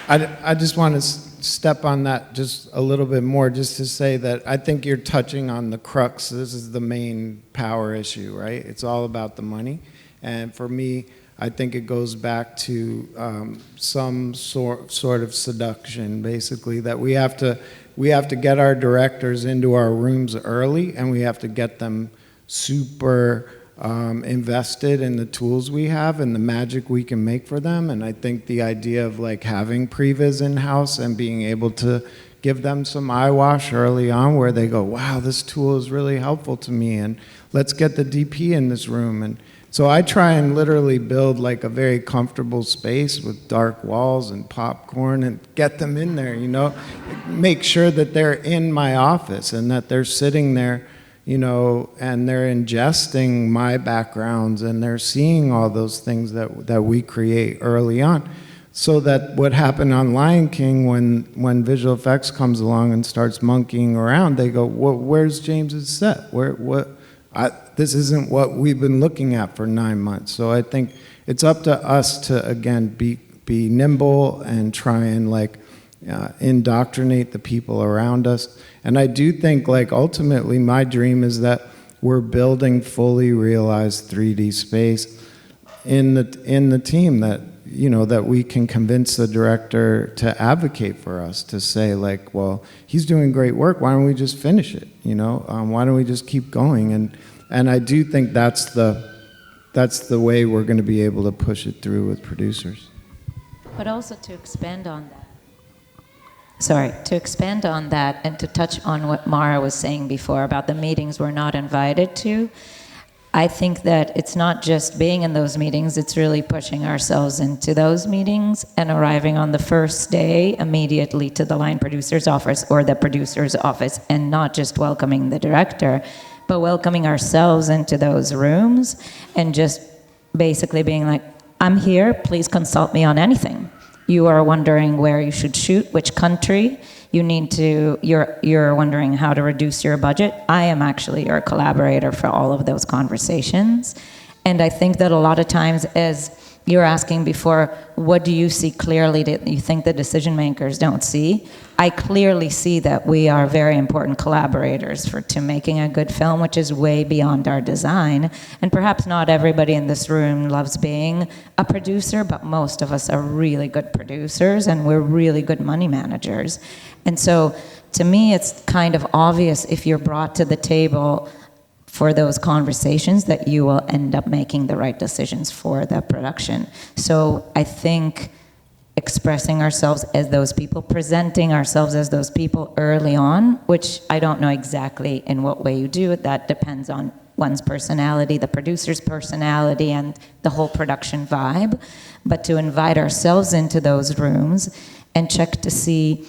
I just want to step on that just a little bit more, just to say that I think you're touching on the crux. This is the main power issue, right? It's all about the money. And for me, I think it goes back to some sort of seduction, basically, that we have to get our directors into our rooms early, and we have to get them super invested in the tools we have and the magic we can make for them. And I think the idea of like having previs in-house and being able to give them some eyewash early on where they go, wow, this tool is really helpful to me, and let's get the DP in this room. And so I try and literally build like a very comfortable space with dark walls and popcorn and get them in there, make sure that they're in my office and that they're sitting there, and they're ingesting my backgrounds and they're seeing all those things that we create early on. So that what happened on Lion King, when visual effects comes along and starts monkeying around, they go, where's James's set? This isn't what we've been looking at for 9 months. So I think it's up to us to, again, be nimble and try and indoctrinate the people around us. And I do think ultimately my dream is that we're building fully realized 3D space in the team that, that we can convince the director to advocate for us, to say well, he's doing great work, why don't we just finish it? Why don't we just keep going? And I do think that's the way we're going to be able to push it through with producers. But also to expand on that and to touch on what Mara was saying before about the meetings we're not invited to, I think that it's not just being in those meetings, it's really pushing ourselves into those meetings and arriving on the first day immediately to the line producer's office or the producer's office, and not just welcoming the director, but welcoming ourselves into those rooms and just basically being like, I'm here, please consult me on anything. You are wondering where you should shoot, which country, you're wondering how to reduce your budget. I am actually your collaborator for all of those conversations. And I think that a lot of times, as you're asking before, what do you see clearly that you think the decision makers don't see? I clearly see that we are very important collaborators to making a good film, which is way beyond our design. And perhaps not everybody in this room loves being a producer, but most of us are really good producers and we're really good money managers. And so to me, it's kind of obvious if you're brought to the table for those conversations that you will end up making the right decisions for the production. So I think expressing ourselves as those people, presenting ourselves as those people early on, which I don't know exactly in what way you do it, that depends on one's personality, the producer's personality, and the whole production vibe, but to invite ourselves into those rooms and check to see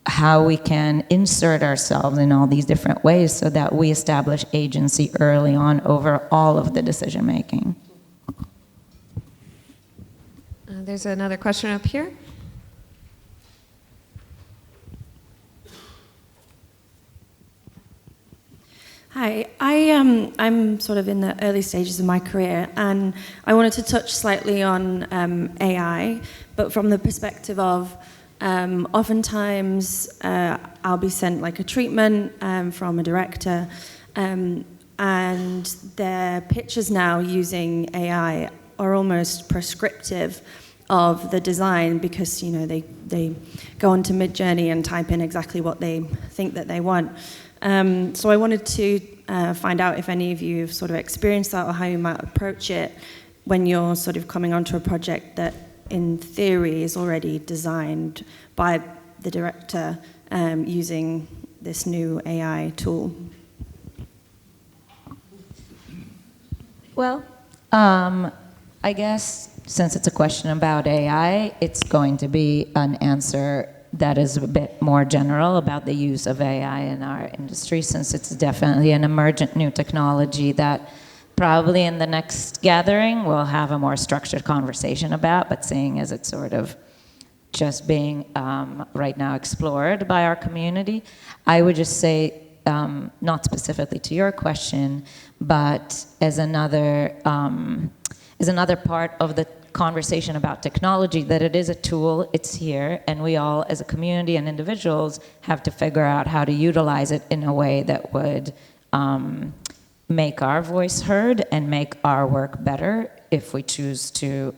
how we can insert ourselves in all these different ways so that we establish agency early on over all of the decision making. There's another question up here. Hi, I'm sort of in the early stages of my career, and I wanted to touch slightly on AI, but from the perspective of oftentimes I'll be sent a treatment from a director, and their pictures now using AI are almost prescriptive of the design because, you know, they go onto Midjourney and type in exactly what they think that they want. So I wanted to find out if any of you have sort of experienced that or how you might approach it when you're sort of coming onto a project that in theory is already designed by the director using this new AI tool. Well, I guess since it's a question about AI, it's going to be an answer that is a bit more general about the use of AI in our industry, since it's definitely an emergent new technology that probably in the next gathering we'll have a more structured conversation about, but seeing as it's sort of just being right now explored by our community, I would just say, not specifically to your question, but as another part of the conversation about technology, that it is a tool, it's here, and we all as a community and individuals have to figure out how to utilize it in a way that would make our voice heard and make our work better if we choose to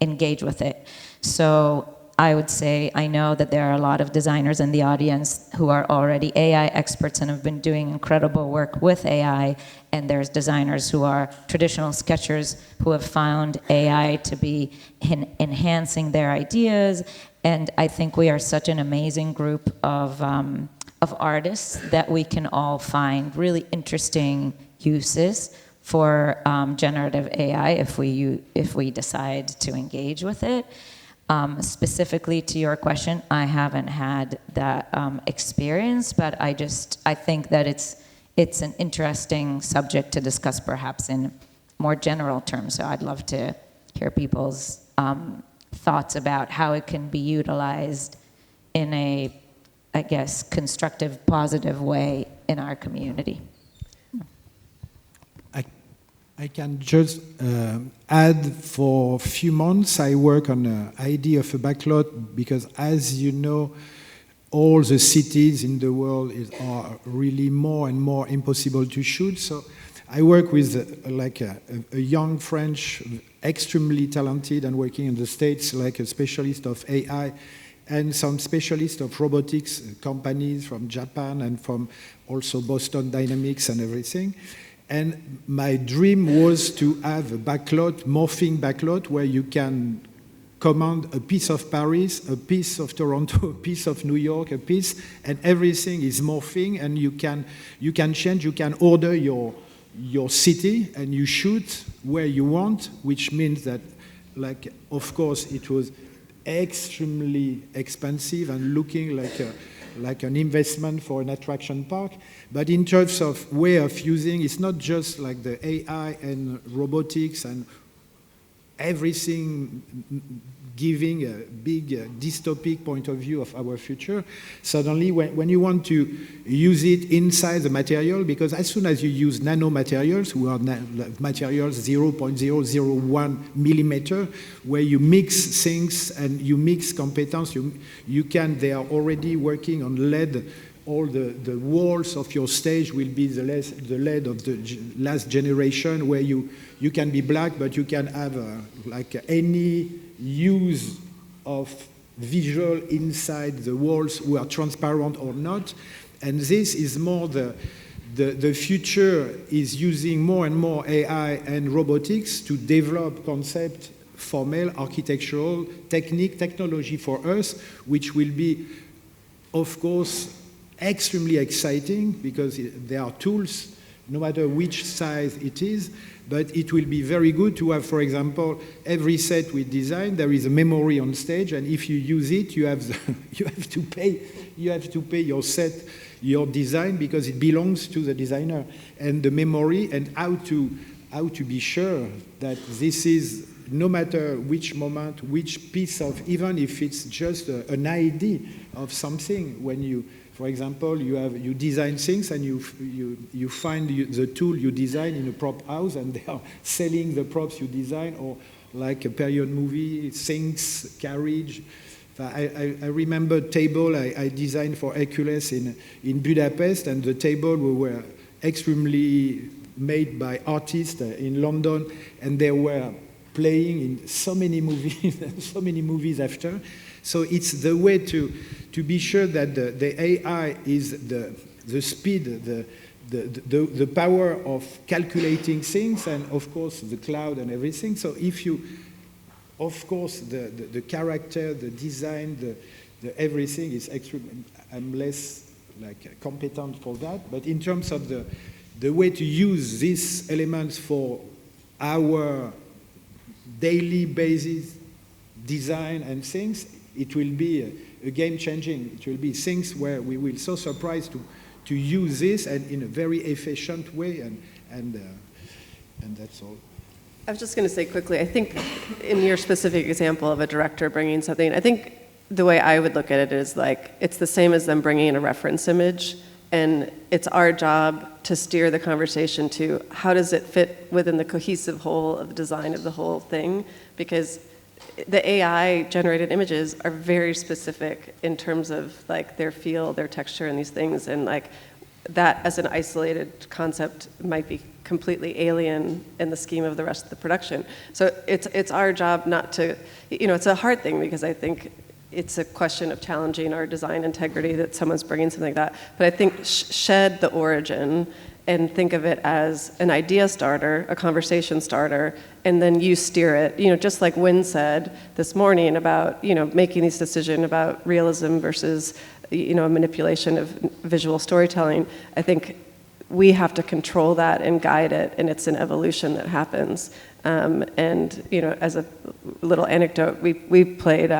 engage with it. So I would say I know that there are a lot of designers in the audience who are already AI experts and have been doing incredible work with AI, and there's designers who are traditional sketchers who have found AI to be enhancing their ideas, and I think we are such an amazing group of artists that we can all find really interesting uses for generative AI if we decide to engage with it. Specifically to your question, I haven't had that experience, but I think that it's an interesting subject to discuss perhaps in more general terms. So I'd love to hear people's thoughts about how it can be utilized in a, I guess, constructive, positive way in our community. I can just add, for a few months I work on the idea of a backlot, because as you know, all the cities in the world are really more and more impossible to shoot. So I work with a young French, extremely talented and working in the States, like a specialist of AI, and some specialists of robotics companies from Japan and from also Boston Dynamics and everything. And my dream was to have a backlot, morphing backlot, where you can command a piece of Paris, a piece of Toronto, a piece of New York, a piece, and everything is morphing, and you can change, you can order your city, and you shoot where you want, which means that, like, of course, it was extremely expensive and looking like an investment for an attraction park. But in terms of way of using, it's not just like the AI and robotics and everything giving a big dystopic point of view of our future. Suddenly, when you want to use it inside the material, because as soon as you use nanomaterials, who are materials 0.001 millimeter, where you mix things and you mix competence, they are already working on LED. All the walls of your stage will be the LED of the last generation, where you can be black, but you can have like any use of visual inside the walls, who are transparent or not. And this is more the future is using more and more AI and robotics to develop concept, formal, architectural, technology for us, which will be, of course, extremely exciting, because there are tools, no matter which size it is, but it will be very good to have, for example, every set we design, there is a memory on stage, and if you use it, you have to pay your set, your design, because it belongs to the designer, and the memory, and how to be sure that this is, no matter which moment, which piece of, even if it's just an idea of something, when you, for example, you design things and you find the tool you design in a prop house, and they are selling the props you design, or like a period movie, things, carriage. I remember a table I designed for Hercules in Budapest, and the table were extremely made by artists in London, and they were playing in so many movies, so many movies after. So it's the way to be sure that the AI is the speed, the power of calculating things, and of course the cloud and everything. So if you, of course, the character, the design, the everything is extreme. I'm less like competent for that, but in terms of the way to use these elements for our daily basis design and things, it will be a game changing. It will be things where we will so surprised to use this and in a very efficient way, and that's all. I was just going to say quickly, I think in your specific example of a director bringing something, I think the way I would look at it is like, it's the same as them bringing in a reference image, and it's our job to steer the conversation to how does it fit within the cohesive whole of the design of the whole thing, because the AI generated images are very specific in terms of like their feel, their texture, and these things, and like that as an isolated concept might be completely alien in the scheme of the rest of the production. So it's our job not to, it's a hard thing because I think it's a question of challenging our design integrity that someone's bringing something like that. But I think shed the origin and think of it as an idea starter, a conversation starter, and then you steer it. Just like Wynn said this morning about, making these decisions about realism versus, a manipulation of visual storytelling. I think we have to control that and guide it, and it's an evolution that happens. And, as a little anecdote, we played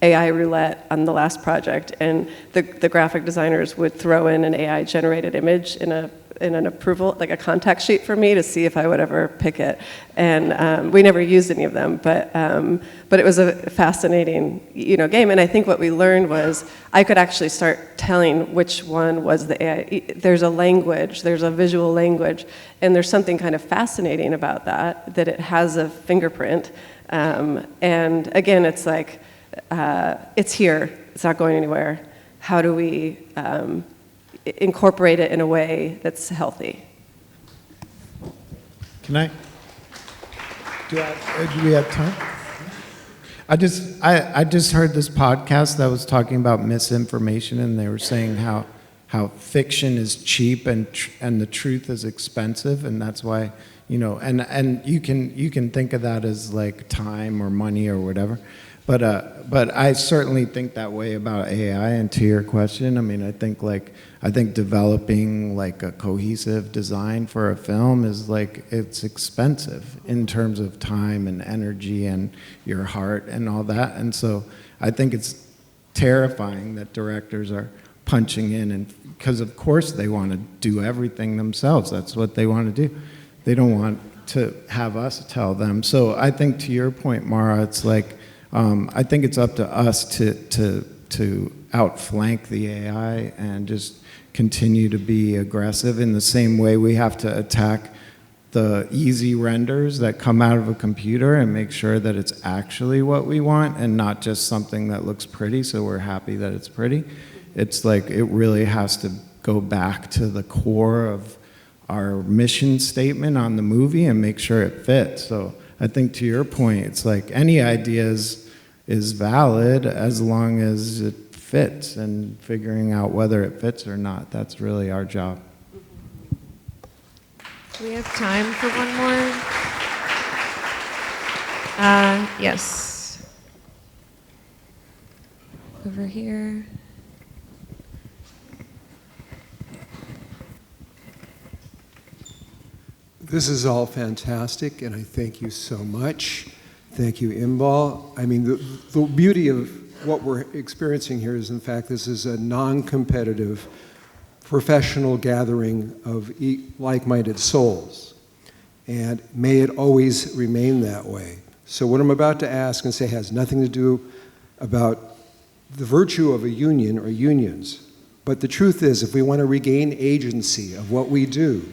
AI roulette on the last project, and the graphic designers would throw in an AI generated image in an approval, like a contact sheet for me to see if I would ever pick it. And we never used any of them, but it was a fascinating, game. And I think what we learned was I could actually start telling which one was the AI. There's a language, there's a visual language, and there's something kind of fascinating about that it has a fingerprint. And again, it's like, it's here, it's not going anywhere. How do we incorporate it in a way that's healthy? Can I? Do we have time? I just heard this podcast that was talking about misinformation, and they were saying how fiction is cheap and the truth is expensive, and that's why, and you can think of that as like time or money or whatever. But I certainly think that way about AI. And to your question, I mean, I think developing like a cohesive design for a film is like, it's expensive in terms of time and energy and your heart and all that. And so I think it's terrifying that directors are punching in, and because of course they want to do everything themselves. That's what they want to do. They don't want to have us tell them. So I think to your point, Mara, it's like, I think it's up to us to outflank the AI and just continue to be aggressive in the same way we have to attack the easy renders that come out of a computer and make sure that it's actually what we want and not just something that looks pretty so we're happy that it's pretty. It's like it really has to go back to the core of our mission statement on the movie and make sure it fits. So I think to your point, it's like any idea is valid as long as it fits, and figuring out whether it fits or not, that's really our job. Do we have time for one more? Yes. Over here. This is all fantastic, and I thank you so much. Thank you, Inbal. I mean, the beauty of what we're experiencing here is, in fact, this is a non-competitive, professional gathering of like-minded souls. And may it always remain that way. So what I'm about to ask and say has nothing to do about the virtue of a union or unions. But the truth is, if we want to regain agency of what we do,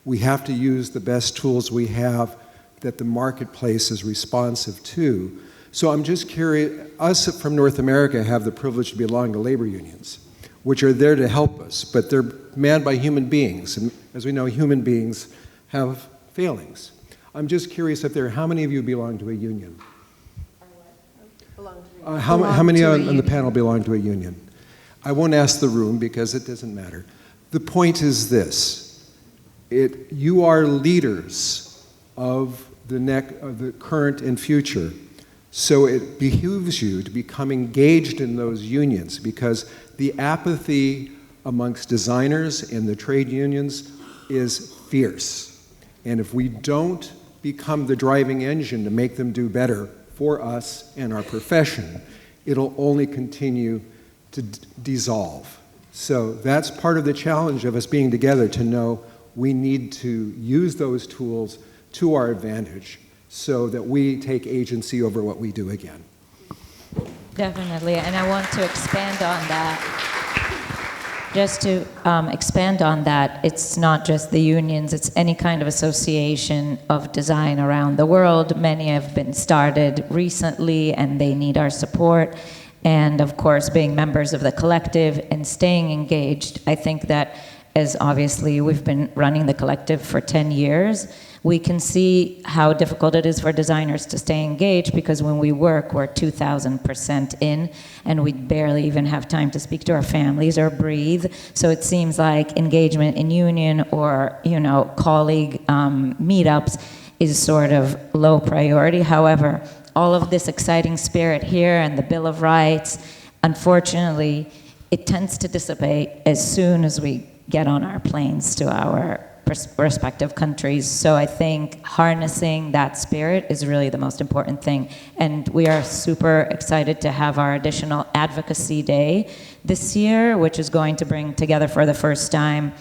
we have to use the best tools we have that the marketplace is responsive to. So I'm just curious, us from North America have the privilege to belong to labor unions, which are there to help us, but they're manned by human beings. And as we know, human beings have failings. I'm just curious if how many of you belong to a union? How many on the panel belong to a union? I won't ask the room because it doesn't matter. The point is this. You are leaders of the current and future. So it behooves you to become engaged in those unions, because the apathy amongst designers and the trade unions is fierce. And if we don't become the driving engine to make them do better for us and our profession, it'll only continue to dissolve. So that's part of the challenge of us being together, to know we need to use those tools to our advantage so that we take agency over what we do again. Definitely, and I want to expand on that. Just to expand on that, it's not just the unions, it's any kind of association of design around the world. Many have been started recently and they need our support. And of course, being members of the collective and staying engaged. I think that, as obviously we've been running the collective for 10 years, we can see how difficult it is for designers to stay engaged, because when we work, we're 2,000% in, and we barely even have time to speak to our families or breathe. So it seems like engagement in union or, colleague meetups is sort of low priority. However, all of this exciting spirit here and the Bill of Rights, unfortunately, it tends to dissipate as soon as we get on our planes to our respective countries. So I think harnessing that spirit is really the most important thing. And we are super excited to have our additional Advocacy Day this year, which is going to bring together for the first time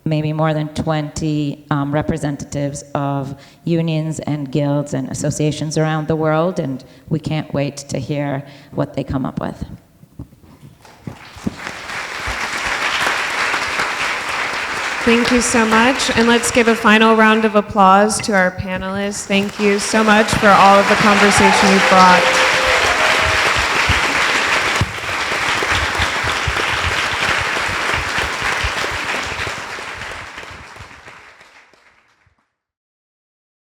maybe more than 20 representatives of unions and guilds and associations around the world. And we can't wait to hear what they come up with. Thank you so much. And let's give a final round of applause to our panelists. Thank you so much for all of the conversation you brought.